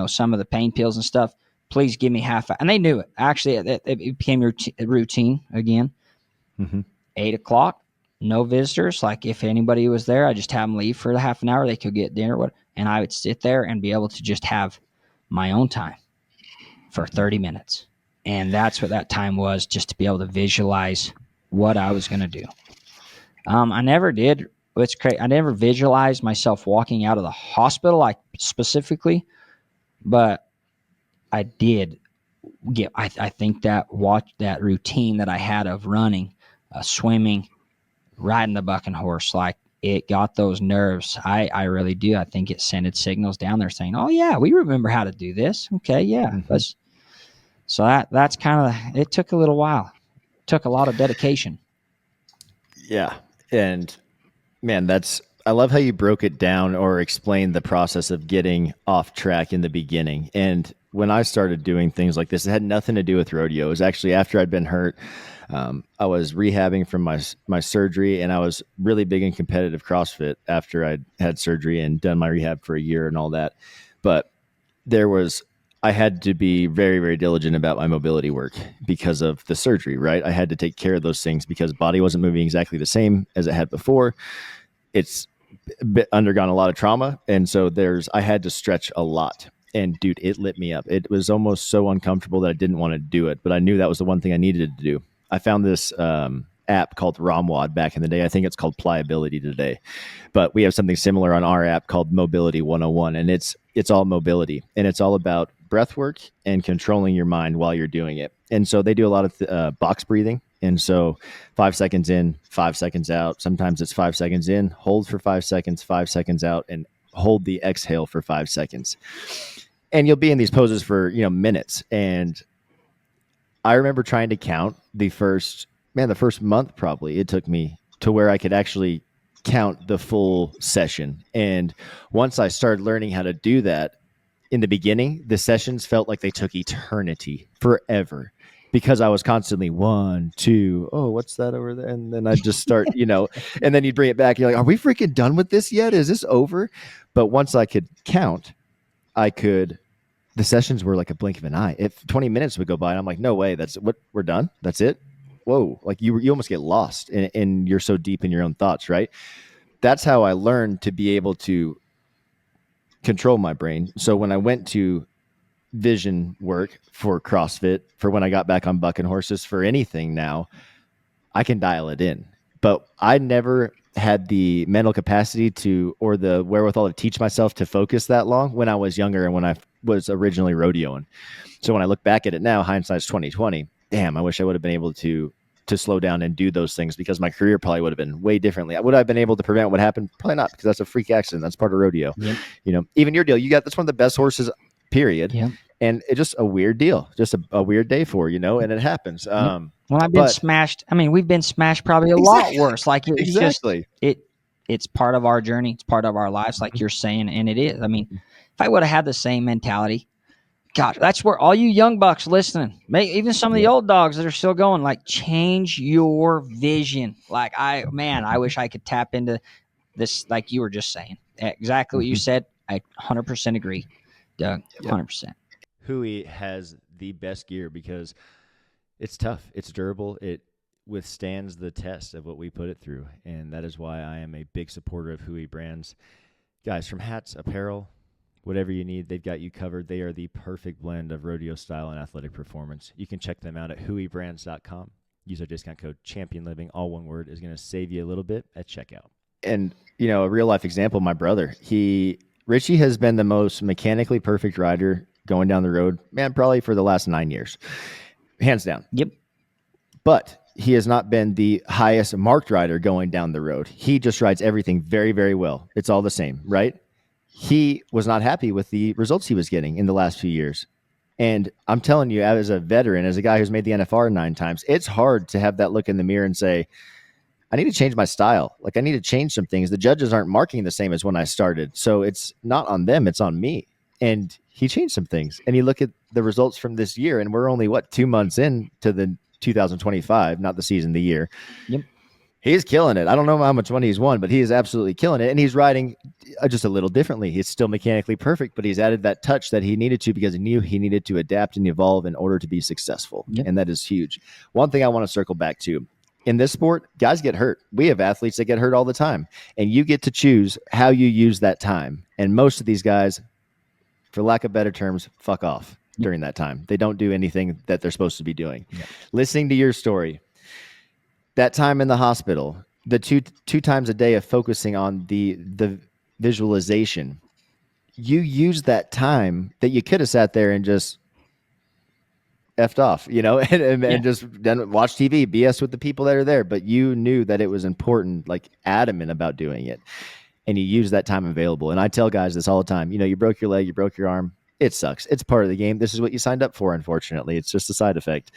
some of the pain pills and stuff, please give me half. And they knew it. Actually, it became routine again. 8 o'clock, no visitors. Like if anybody was there, I just have them leave for the half an hour. They could get dinner, and I would sit there and be able to just have my own time for 30 minutes. And that's what that time was, just to be able to visualize what I was going to do. I never did. It's crazy. I never visualized myself walking out of the hospital, specifically, but I did get. I think that routine that I had of running, swimming, riding the bucking horse, it got those nerves. I really do. I think it sended signals down there saying, "Oh yeah, we remember how to do this." Okay, yeah. So that's kind of. It took a little while. It took a lot of dedication. Yeah, and man, I love how you broke it down or explained the process of getting off track in the beginning. And when I started doing things like this, it had nothing to do with rodeo. It was actually after I'd been hurt. I was rehabbing from my surgery, and I was really big in competitive CrossFit after I'd had surgery and done my rehab for a year and all that. But I had to be very, very diligent about my mobility work because of the surgery, right? I had to take care of those things because body wasn't moving exactly the same as it had before. It's undergone a lot of trauma. And so I had to stretch a lot. And dude, it lit me up. It was almost so uncomfortable that I didn't want to do it, but I knew that was the one thing I needed to do. I found this app called ROMWAD back in the day. I think it's called Pliability today, but we have something similar on our app called Mobility 101. And it's all mobility, and it's all about breath work and controlling your mind while you're doing it. And so they do a lot of box breathing And so 5 seconds in, 5 seconds out. Sometimes it's 5 seconds in, hold for 5 seconds, 5 seconds out, and hold the exhale for 5 seconds. And you'll be in these poses for, minutes. And I remember trying to count the first month probably. It took me to where I could actually count the full session. And once I started learning how to do that, in the beginning, the sessions felt like they took eternity, forever, because I was constantly 1, 2, oh, what's that over there? And then I'd just start, and then you'd bring it back. You're like, are we freaking done with this yet? Is this over? But once I could count, the sessions were like a blink of an eye. If 20 minutes would go by and I'm like, no way, that's what we're done. That's it. Whoa. Like you almost get lost and you're so deep in your own thoughts, right? That's how I learned to be able to control my brain. So when I went to vision work for CrossFit, for when I got back on bucking horses, for anything now, I can dial it in. But I never had the mental capacity or the wherewithal to teach myself to focus that long when I was younger and when I was originally rodeoing. So when I look back at it now, hindsight's 2020. Damn, I wish I would have been able to slow down and do those things, because my career probably would have been way differently. Would I have been able to prevent what happened? Probably not, because that's a freak accident. That's part of rodeo. Yep. Even your deal, that's one of the best horses, period. Yep. And it's just a weird deal, just a weird day for, and it happens. Yep. Well, I've been smashed. I mean, we've been smashed probably a lot worse. Like it's exactly. It's part of our journey. It's part of our lives, like you're saying. And it is. I mean, if I would have had the same mentality, gosh, that's where all you young bucks listening, even some of the old dogs that are still going, like, change your vision. Like I wish I could tap into this, like you were just saying. Exactly what you said. I 100% agree, Doug. 100%. Hui has the best gear because it's tough. It's durable. It withstands the test of what we put it through. And that is why I am a big supporter of Hui brands. Guys, from hats, apparel, whatever you need, they've got you covered. They are the perfect blend of rodeo style and athletic performance. You can check them out at huibrands.com. Use our discount code ChampionLiving, all one word, is going to save you a little bit at checkout. And, a real life example, my brother, Richie has been the most mechanically perfect rider going down the road, man, probably for the last 9 years. Hands down. Yep. But he has not been the highest marked rider going down the road. He just rides everything very, very well. It's all the same, right? He was not happy with the results he was getting in the last few years. And I'm telling you, as a veteran, as a guy who's made the NFR 9 times, it's hard to have that look in the mirror and say, I need to change my style. Like, I need to change some things. The judges aren't marking the same as when I started. So it's not on them, it's on me. And he changed some things. And you look at the results from this year, and we're only, 2 months into the 2025, not the season, the year. Yep. He's killing it. I don't know how much money he's won, but he is absolutely killing it. And he's riding just a little differently. He's still mechanically perfect, but he's added that touch that he needed to, because he knew he needed to adapt and evolve in order to be successful. Yep. And that is huge. One thing I want to circle back to, in this sport, guys get hurt. We have athletes that get hurt all the time, and you get to choose how you use that time. And most of these guys, for lack of better terms, fuck off during that time. They don't do anything that they're supposed to be doing. Yep. Listening to your story, that time in the hospital, the two times a day of focusing on the visualization, you use that time that you could have sat there and just effed off, and just then watch TV, BS with the people that are there. But you knew that it was important, like adamant about doing it. And you use that time available. And I tell guys this all the time. You broke your leg, you broke your arm. It sucks. It's part of the game. This is what you signed up for, unfortunately. It's just a side effect.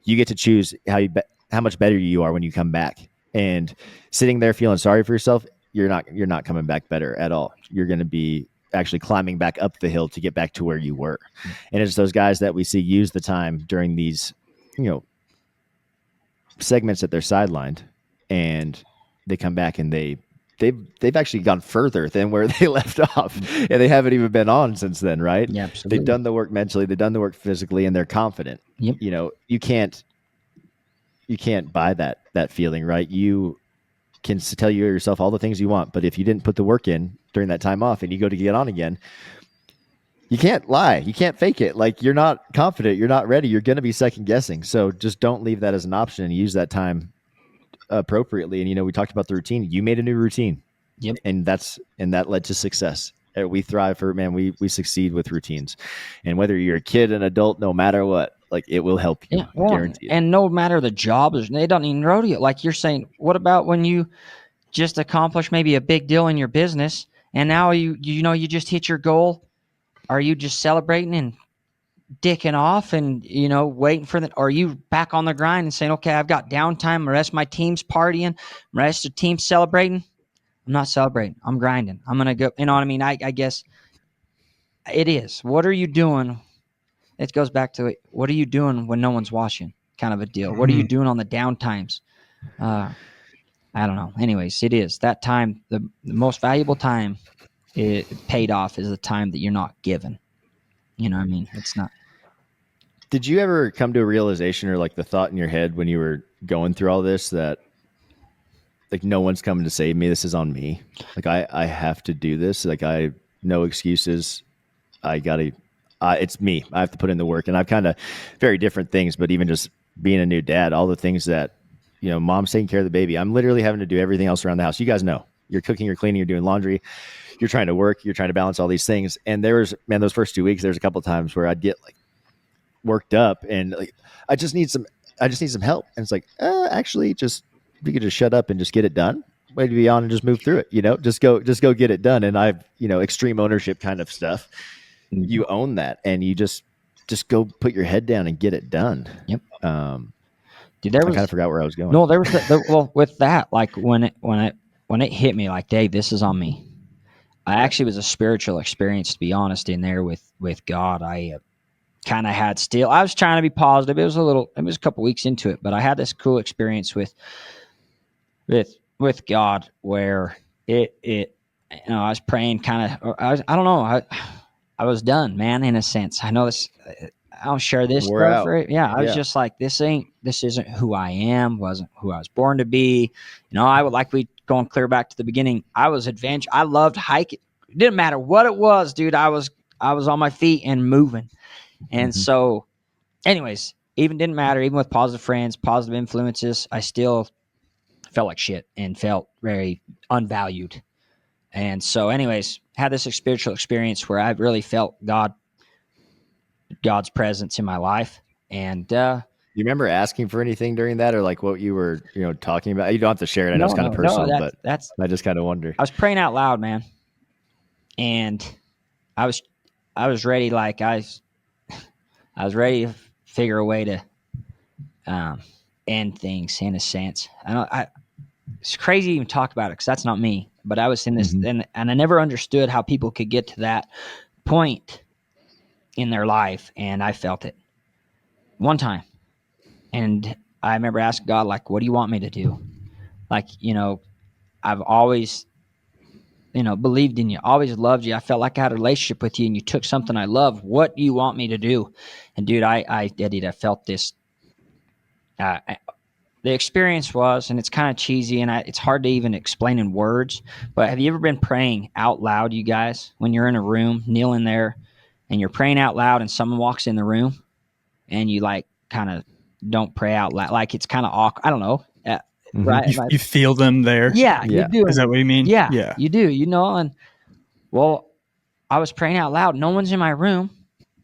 You get to choose how much better you are when you come back. And sitting there feeling sorry for yourself, you're not coming back better at all. You're going to be actually climbing back up the hill to get back to where you were. And it's those guys that we see use the time during these, segments that they're sidelined, and they come back and they've actually gone further than where they left off, and they haven't even been on since then, right? Yeah, absolutely. They've done the work mentally, they've done the work physically, and they're confident. Yep. You can't buy that feeling, right? You can tell yourself all the things you want, but if you didn't put the work in during that time off and you go to get on again, you can't lie. You can't fake it. Like, you're not confident. You're not ready. You're going to be second guessing. So just don't leave that as an option, and use that time appropriately. And, we talked about the routine. You made a new routine. Yep. And that led to success. We thrive we succeed with routines. And whether you're a kid, an adult, no matter what, like it will help you. Yeah, well, Guarantee it. and no matter the job, they don't even rodeo. Like you're saying, what about when you just accomplish maybe a big deal in your business, and now you just hit your goal? Are you just celebrating and dicking off and waiting for the? Or are you back on the grind and saying, okay, I've got downtime. The rest of my team's partying. The rest of the team's celebrating. I'm not celebrating. I'm grinding. I'm gonna go. You know what I mean? I guess it is. What are you doing? It goes back to it. What are you doing when no one's watching? Kind of a deal. What are you doing on the down times? I don't know. Anyways, it is that time. The most valuable time it paid off is the time that you're not given. You know what I mean? It's not. Did you ever come to a realization or like the thought in your head when you were going through all this that like no one's coming to save me? This is on me. Like I have to do this. Like no excuses. It's me. I have to put in the work. And I've kind of very different things, but even just being a new dad, all the things that, mom's taking care of the baby. I'm literally having to do everything else around the house. You guys know you're cooking, you're cleaning, you're doing laundry, you're trying to work, you're trying to balance all these things. And those first 2 weeks, there's a couple of times where I'd get like worked up and like, I just need some help. And it's like, actually just, if you could just shut up and just get it done, way to be on and just move through it, just go get it done. And I've, extreme ownership kind of stuff. You own that and you just go put your head down and get it done. Yep. Dude, I kind of forgot where I was going. No, there was well with that, like when it hit me, like, Dave, this is on me. I actually was a spiritual experience, to be honest, in there with God. I kind of had I was trying to be positive. It was a couple weeks into it, but I had this cool experience with God where I was praying kind of, I don't know. I was done, man, in a sense. I know this. I don't share this stuff, right? Yeah, I was just like, this isn't who I am. Wasn't who I was born to be. I would like going clear back to the beginning. I was adventure. I loved hiking. It didn't matter what it was, dude. I was on my feet and moving. And so, anyways, even didn't matter. Even with positive friends, positive influences, I still felt like shit and felt very unvalued. And so, anyways, had this spiritual experience where I really felt God's presence in my life. And you remember asking for anything during that, or like what you were, talking about? You don't have to share it. I know it's kind of personal, but I just kind of wonder. I was praying out loud, man, and I was ready. Like I was ready to figure a way to end things in a sense. It's crazy to even talk about it because that's not me. But I was in this, and I never understood how people could get to that point in their life, and I felt it one time. And I remember asking God, like, what do you want me to do? Like, I've always, believed in you, always loved you. I felt like I had a relationship with you, and you took something I love. What do you want me to do? And dude, I did it. I felt this. The experience was, and it's kind of cheesy, and it's hard to even explain in words, but have you ever been praying out loud, you guys, when you're in a room, kneeling there, and you're praying out loud, and someone walks in the room, and you like kind of don't pray out loud, like it's kind of awkward. I don't know, right? You feel them there. Yeah, you do. Is that what you mean? Yeah, you do. And well, I was praying out loud. No one's in my room.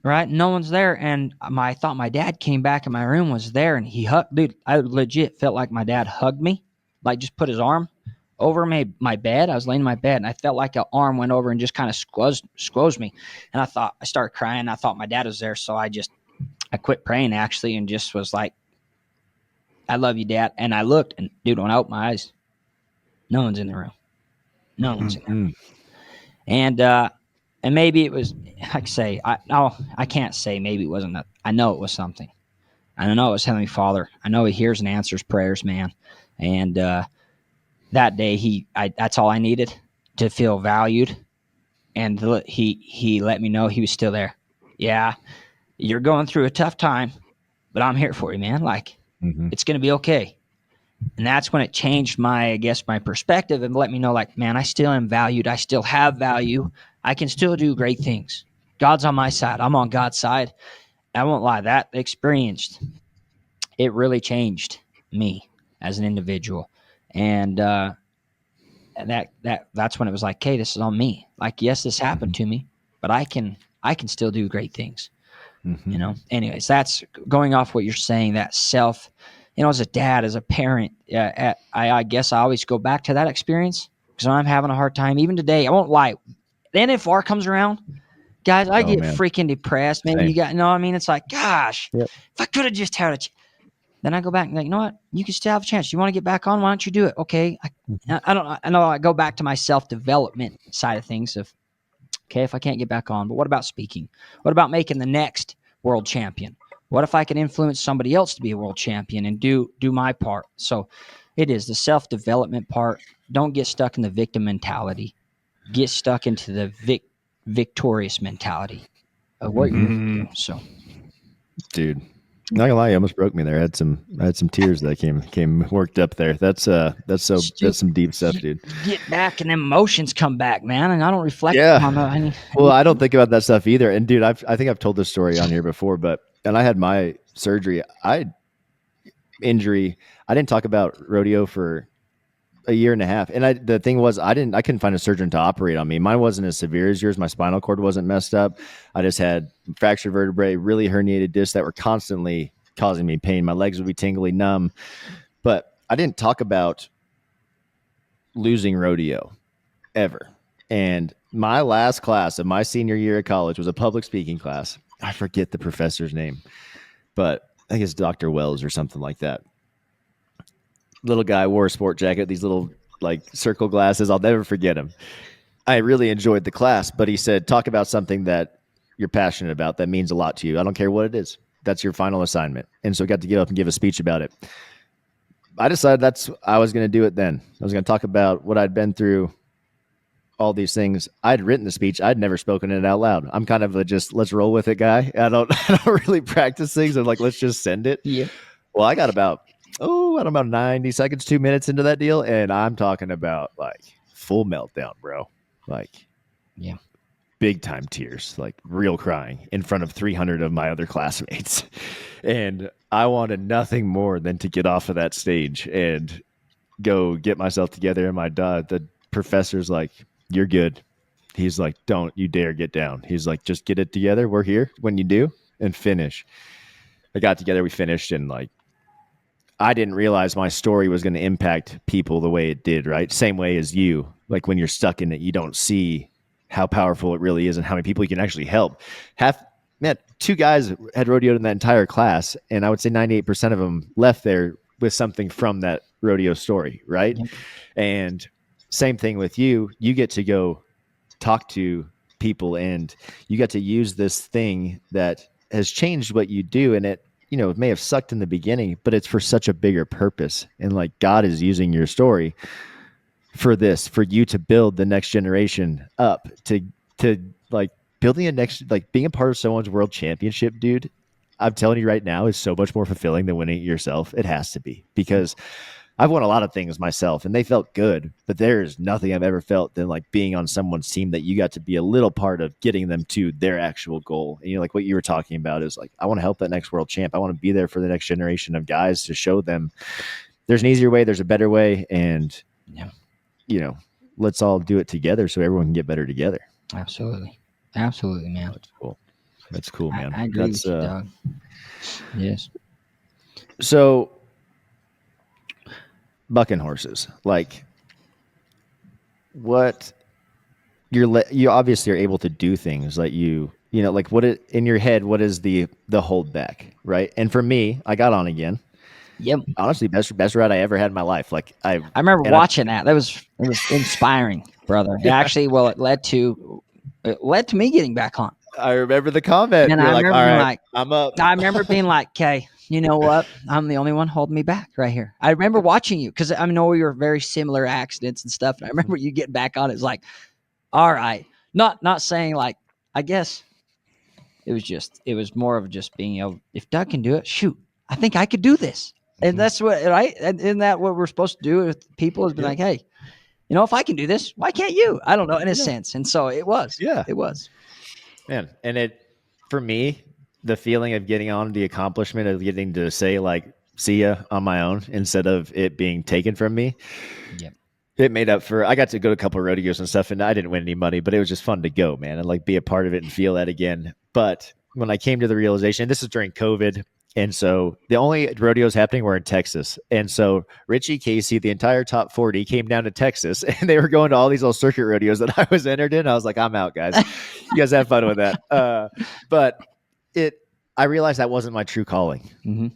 Right? No one's there. And I thought my dad came back in my room, was there, and he hugged. Dude, I legit felt like my dad hugged me, like just put his arm over my bed. I was laying in my bed, and I felt like an arm went over and just kind of squoze me. And I started crying. I thought my dad was there. So I quit praying actually and just was like, I love you, Dad. And I looked, and dude, when I opened my eyes, no one's in the room. No one's in there. And maybe it was, like I say, I can't say maybe it wasn't. I know it was something. I know it was Heavenly Father. I know He hears and answers prayers, man. And that day, that's all I needed to feel valued. And He let me know He was still there. Yeah, you're going through a tough time, but I'm here for you, man. Like, it's going to be okay. And that's when it changed my perspective and let me know, like, man, I still am valued. I still have value. I can still do great things. God's on my side. I'm on God's side. I won't lie. That experience, it really changed me as an individual. And that's when it was like, hey, this is on me. Like, yes, this happened to me, but I can still do great things. You know, anyways, that's going off what you're saying, that self, as a dad, as a parent, I guess I always go back to that experience because I'm having a hard time. Even today, I won't lie. The NFR comes around, guys, I get man. freaking depressed. Man, Same. you got, I mean, it's like, gosh, Yep. if I could have just had then I go back and like, you know what? You can still have a chance. You want to get back on? Why don't you do it? Okay. I know I go back to my self-development side of things of, okay, if I can't get back on, but what about speaking? What about making the next world champion? What if I can influence somebody else to be a world champion and do my part? So it is the self-development part. Don't get stuck in the victim mentality. Get stuck into the victorious mentality of what you're going to do. So, Dude, not gonna lie, you almost broke me there. I had some tears that came worked up there. That's some deep stuff, dude. Get back and emotions come back, man. And I don't reflect on any. Well, I don't think about that stuff either. And dude, I think I've told this story on here before, and I had my surgery. Injury. I didn't talk about rodeo for a year and a half. And the thing was, I couldn't find a surgeon to operate on me. Mine wasn't as severe as yours. My spinal cord wasn't messed up. I just had fractured vertebrae, really herniated discs that were constantly causing me pain. My legs would be tingly, numb. But I didn't talk about losing rodeo ever. And my last class of my senior year of college was a public speaking class. I forget the professor's name, but I think it's Dr. Wells or something like that. Little guy wore a sport jacket, these little like circle glasses. I'll never forget him. I really enjoyed the class, but he said, talk about something that you're passionate about that means a lot to you. I don't care what it is. That's your final assignment. And so I got to get up and give a speech about it. I decided I was going to do it then. I was going to talk about what I'd been through, all these things. I'd written the speech. I'd never spoken it out loud. I'm kind of a just let's roll with it guy. I don't really practice things. I'm like, let's just send it. Yeah. Well, I got about 90 seconds, 2 minutes into that deal. And I'm talking about like full meltdown, bro. Like, yeah, big time tears, like real crying in front of 300 of my other classmates. And I wanted nothing more than to get off of that stage and go get myself together. And the professor's like, you're good. He's like, don't you dare get down. He's like, just get it together. We're here when you do, and finish. I got together. We finished, and like, I didn't realize my story was going to impact people the way it did, right? Same way as you. Like when you're stuck in it, you don't see how powerful it really is and how many people you can actually help. Two guys had rodeoed in that entire class, and I would say 98% of them left there with something from that rodeo story, right? Yep. And same thing with you. You get to go talk to people, and you get to use this thing that has changed what you do, and it may have sucked in the beginning, but it's for such a bigger purpose. And like God is using your story for you to build the next generation up, to like building being a part of someone's world championship, dude. I'm telling you right now, is so much more fulfilling than winning it yourself. It has to be, because I've won a lot of things myself and they felt good, but there's nothing I've ever felt than like being on someone's team that you got to be a little part of getting them to their actual goal. And like what you were talking about is like, I want to help that next world champ. I want to be there for the next generation of guys to show them there's an easier way, there's a better way. And, let's all do it together so everyone can get better together. Absolutely. Absolutely, man. That's cool, man. I agree with you, Doug. Yes. So, bucking horses, like what you obviously are able to do things like like in your head, what is the hold back, right? And for me, I got on again. Yep. Honestly, best ride I ever had in my life. Like I remember watching that. It was inspiring, brother. Yeah. Actually, it led to me getting back on. I remember the comment. And You're I like, remember all right, like, I'm up. I remember being like, okay, you know what? I'm the only one holding me back right here. I remember watching you because I know we were very similar accidents and stuff. And I remember you getting back on. It's like, all right, not saying like, I guess it was more of just being able, if Doug can do it, shoot, I think I could do this. And that's what, right? And isn't that what we're supposed to do with people, is be like, hey, if I can do this, why can't you? I don't know, in a sense. And so it was. Yeah. It was. Man, and for me, the feeling of getting on, the accomplishment of getting to say like, see ya on my own instead of it being taken from me. Yep. It made up for, I got to go to a couple of rodeos and stuff, and I didn't win any money, but it was just fun to go, man, and like be a part of it and feel that again. But when I came to the realization, this is during COVID. And so the only rodeos happening were in Texas. And so Richie Casey, the entire top 40 came down to Texas and they were going to all these little circuit rodeos that I was entered in. I was like, I'm out, guys. You guys have fun with that. But I realized that wasn't my true calling. Mm-hmm.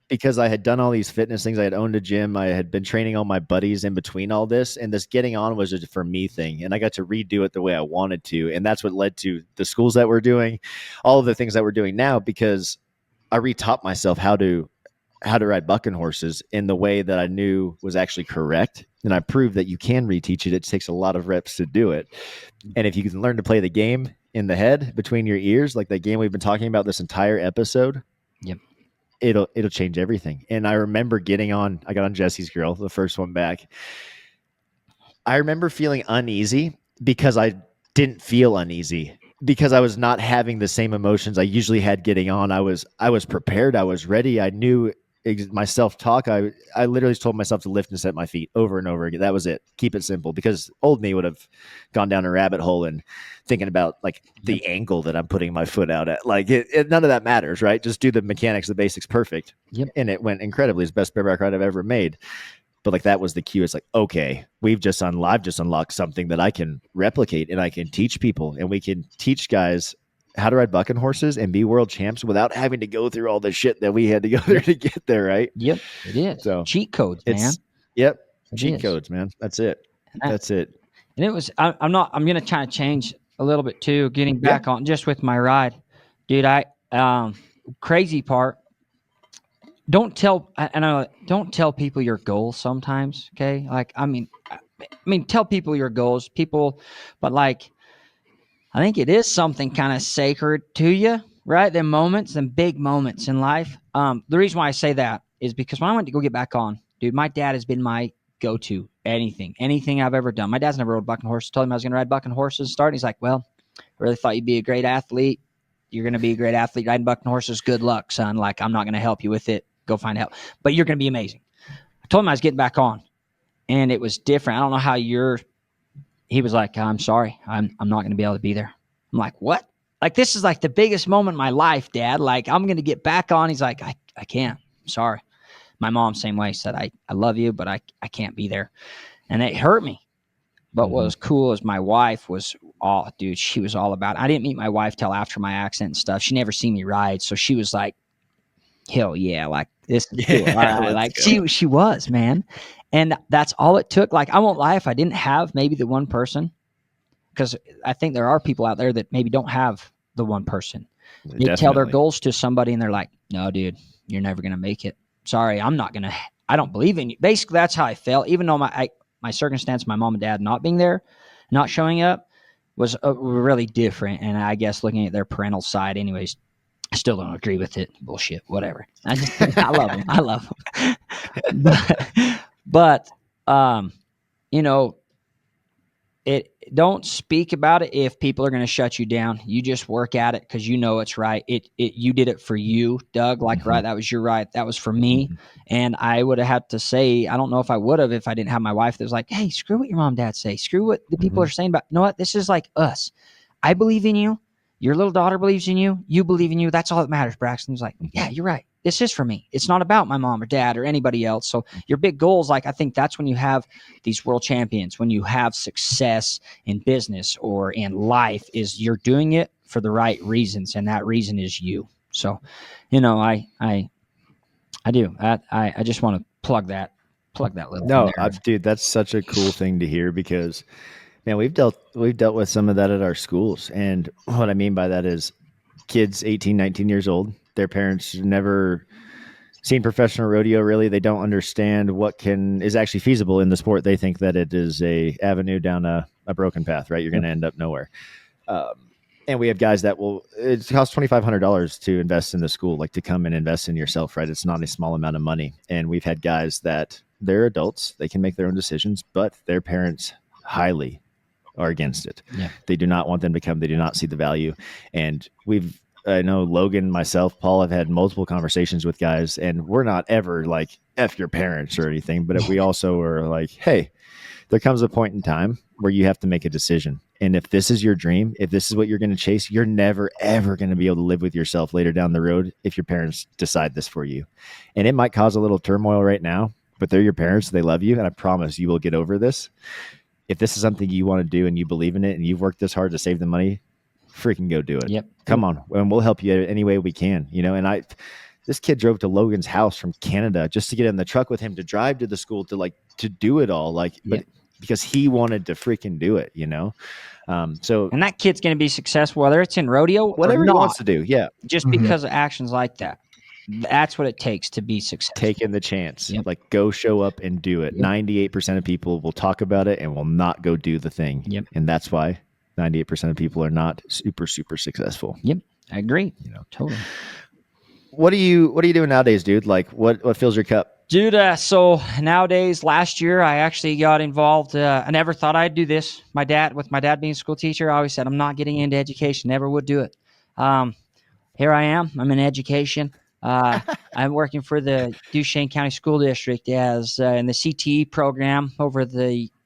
Because I had done all these fitness things. I had owned a gym. I had been training all my buddies in between all this. And this getting on was a for me thing. And I got to redo it the way I wanted to. And that's what led to the schools that we're doing, all of the things that we're doing now, because I retaught myself how to ride bucking horses in the way that I knew was actually correct. And I proved that you can reteach it. It takes a lot of reps to do it. And if you can learn to play the game in the head between your ears, like that game we've been talking about this entire episode, yep, it'll change everything. And I remember I got on Jesse's girl, the first one back. I remember feeling uneasy because I didn't feel uneasy, because I was not having the same emotions I usually had getting on. I was prepared. I was ready. I knew my self-talk. I literally told myself to lift and set my feet over and over again. That was it. Keep it simple, because old me would have gone down a rabbit hole and thinking about like the angle that I'm putting my foot out at. Like none of that matters, right? Just do the mechanics, the basics perfect. Yep. And it went incredibly. It's the best bareback ride I've ever made. But like that was the cue. It's like, okay, I've just unlocked something that I can replicate and I can teach people, and we can teach guys how to ride bucking horses and be world champs without having to go through all the shit that we had to go through to get there, right? Yep, it is. So cheat codes, man. Yep, It cheat is. codes, man. That's it. That's it. And it was. I'm going to try to change a little bit too. Getting back on just with my ride, dude. Crazy part. Don't tell people your goals sometimes. Okay, like I mean, tell people your goals, but like. I think it is something kind of sacred to you, right? The moments and big moments in life. The reason why I say that is because when I went to go get back on, dude, my dad has been my go-to anything I've ever done. My dad's never rode bucking horses. Told him I was going to ride bucking horses. He's like, well, I really thought you'd be a great athlete. You're going to be a great athlete riding bucking horses. Good luck, son. Like, I'm not going to help you with it. Go find help. But you're going to be amazing. I told him I was getting back on, and it was different. I don't know how he was like, I'm sorry. I'm not going to be able to be there. I'm like, what? Like, this is like the biggest moment in my life, Dad. Like, I'm going to get back on. He's like, I can't. I'm sorry. My mom, same way, said, I love you, but I can't be there. And it hurt me. But what was cool is my wife was she was all about it. I didn't meet my wife till after my accident and stuff. She never seen me ride. So she was like, hell yeah, like this is cool. All right. Like she was, man. And that's all it took. Like, I won't lie, if I didn't have maybe the one person, because I think there are people out there that maybe don't have the one person. They tell their goals to somebody and they're like, no, dude, you're never going to make it. Sorry, I don't believe in you. Basically, that's how I felt. Even though my circumstance, my mom and dad not being there, not showing up, was really different. And I guess looking at their parental side, anyways, I still don't agree with it. Bullshit, whatever. I love them. I love them. But don't speak about it if people are going to shut you down. You just work at it because you know it's right. You did it for you, Doug. Like, right, that was your right. That was for me. And I would have had to say, I don't know if I would have if I didn't have my wife that was like, hey, screw what your mom and dad say. Screw what the people are saying about, you know what? This is like us. I believe in you. Your little daughter believes in you. You believe in you. That's all that matters, Braxton. He's like, yeah, you're right. This is for me. It's not about my mom or dad or anybody else. So your big goals, like, I think that's when you have these world champions, when you have success in business or in life, is you're doing it for the right reasons. And that reason is you. So, I do. I just want to plug that little. No, dude, that's such a cool thing to hear, because man, we've dealt with some of that at our schools. And what I mean by that is kids 18, 19 years old, their parents never seen professional rodeo. Really, they don't understand what is actually feasible in the sport. They think that it is a avenue down a broken path, right? You're going to end up nowhere. And we have guys that it costs $2,500 to invest in the school, like to come and invest in yourself, right? It's not a small amount of money. And we've had guys that they're adults, they can make their own decisions, but their parents highly are against it. Yeah. They do not want them to come. They do not see the value. And I know Logan, myself, Paul have had multiple conversations with guys, and we're not ever like F your parents or anything, but we also are like, hey, there comes a point in time where you have to make a decision. And if this is your dream, if this is what you're going to chase, you're never, ever going to be able to live with yourself later down the road if your parents decide this for you. And it might cause a little turmoil right now, but they're your parents. They love you. And I promise you will get over this. If this is something you want to do and you believe in it and you've worked this hard to save the money, freaking go do it. Yep. Come on. And we'll help you any way we can, and this kid drove to Logan's house from Canada just to get in the truck with him to drive to the school to do it all. But because he wanted to freaking do it, So, and that kid's going to be successful, whether it's in rodeo whatever or he not, wants to do. Yeah. just because of actions like that. That's what it takes to be successful. Taking the chance, Yep. Go show up and do it. Yep. 98% of people will talk about it and will not go do the thing. Yep. And that's why 98% of people are not super, super successful. Yep. I agree. Totally. What are you doing nowadays, dude? What fills your cup? Dude, so nowadays, last year, I actually got involved. I never thought I'd do this. With my dad being a school teacher, I always said, I'm not getting into education. Never would do it. Here I am. I'm in education. I'm working for the Duchesne County School District as in the CTE program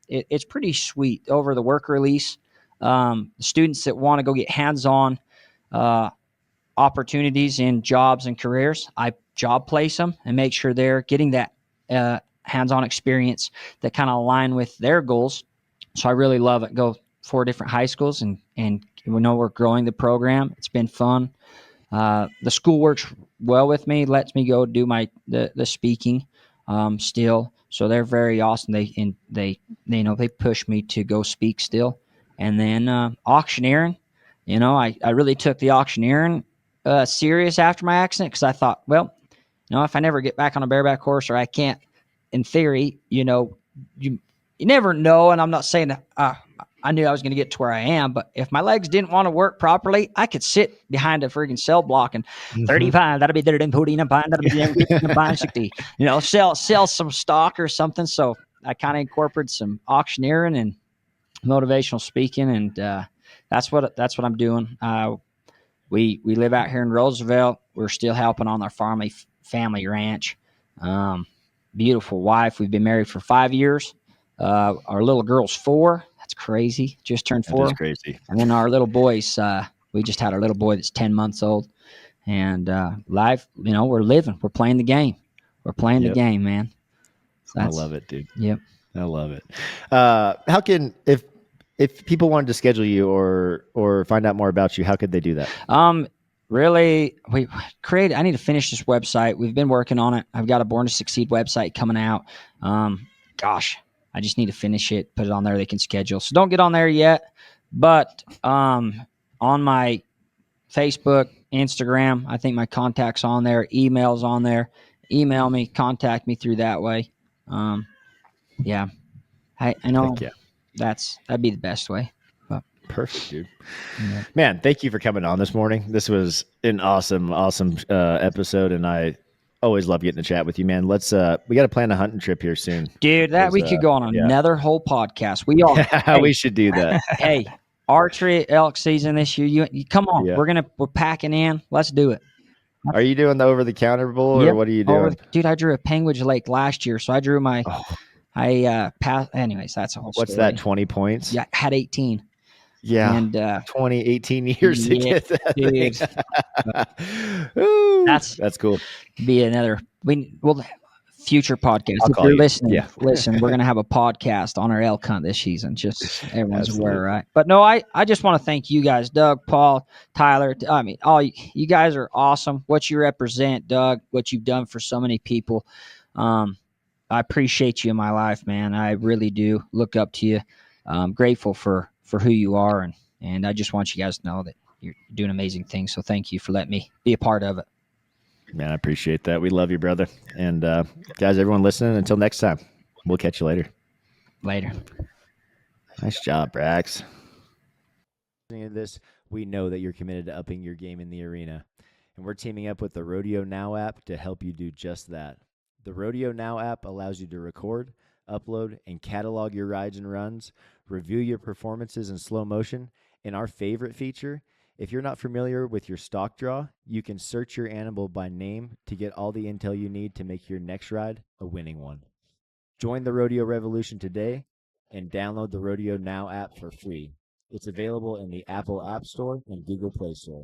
it's pretty sweet over the work release. Students that want to go get hands-on opportunities in jobs and careers, I job place them and make sure they're getting that hands-on experience that kind of align with their goals. So I really love it. Go 4 different high schools and we're growing the program. It's been fun. The school works well with me, lets me go do the speaking still. So they're very awesome. They push me to go speak still. And then auctioneering, I really took the auctioneering serious after my accident because I thought, well, if I never get back on a bareback horse or I can't, in theory, you never know. And I'm not saying I knew I was going to get to where I am, but if my legs didn't want to work properly, I could sit behind a freaking cell block and 35, that'll be there, then 40, that'll be there, 50, 60, sell some stock or something. So I kind of incorporated some auctioneering and motivational speaking, and that's what I'm doing. We live out here in Roosevelt. We're still helping on our family ranch. Beautiful wife. We've been married for 5 years. Our little girl's 4. That's crazy. Just turned 4. That is crazy. And then our little boys, we just had our little boy that's 10 months old. And life, we're living. We're playing the game. We're playing the game, man. I love it, dude. Yep. I love it. How can if people wanted to schedule you or find out more about you, how could they do that? Really, I need to finish this website. We've been working on it. I've got a Born to Succeed website coming out. I just need to finish it, put it on there. They can schedule. So don't get on there yet. But on my Facebook, Instagram, I think my contact's on there. Email's on there. Email me, contact me through that way. Yeah. I know that'd be the best way. But. Perfect, dude. Yeah. Man, thank you for coming on this morning. This was an awesome episode, and I always love getting to chat with you, man. Let's we got to plan a hunting trip here soon, dude. That we could go on another whole podcast. We are. We should do that. Hey, archery elk season this year. You come on. Yeah. We're packing in. Let's do it. Are you doing the over the counter bull or what are you doing? Dude, I drew a Penguin Lake last year, so I drew my. I passed. Anyways, that's a whole. What's story. That? 20 points? Yeah, I had 18. Yeah, and 18 years to get that thing. That's cool. Be another future podcast. If you're listening, listen, we're gonna have a podcast on our elk hunt this season. Just everyone's aware, right? But no, I just want to thank you guys, Doug, Paul, Tyler. I mean, all you guys are awesome. What you represent, Doug, what you've done for so many people. I appreciate you in my life, man. I really do look up to you. I'm grateful for who you are, and I just want you guys to know that you're doing amazing things. So thank you for letting me be a part of it. Man, I appreciate that. We love you, brother. And guys, everyone listening, until next time, we'll catch you later. Later. Nice job, Brax. This, we know that you're committed to upping your game in the arena, and we're teaming up with the Rodeo Now app to help you do just that. The Rodeo Now app allows you to record, upload, and catalog your rides and runs, review your performances in slow motion, and our favorite feature, if you're not familiar with your stock draw, you can search your animal by name to get all the intel you need to make your next ride a winning one. Join the rodeo revolution today and download the Rodeo Now app for free. It's available in the Apple App Store and Google Play Store.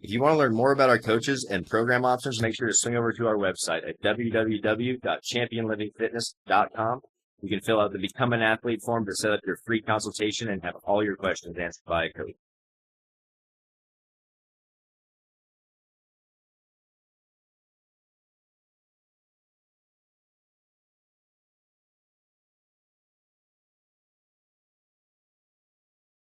If you want to learn more about our coaches and program options, make sure to swing over to our website at www.championlivingfitness.com. You can fill out the Become an Athlete form to set up your free consultation and have all your questions answered by a coach.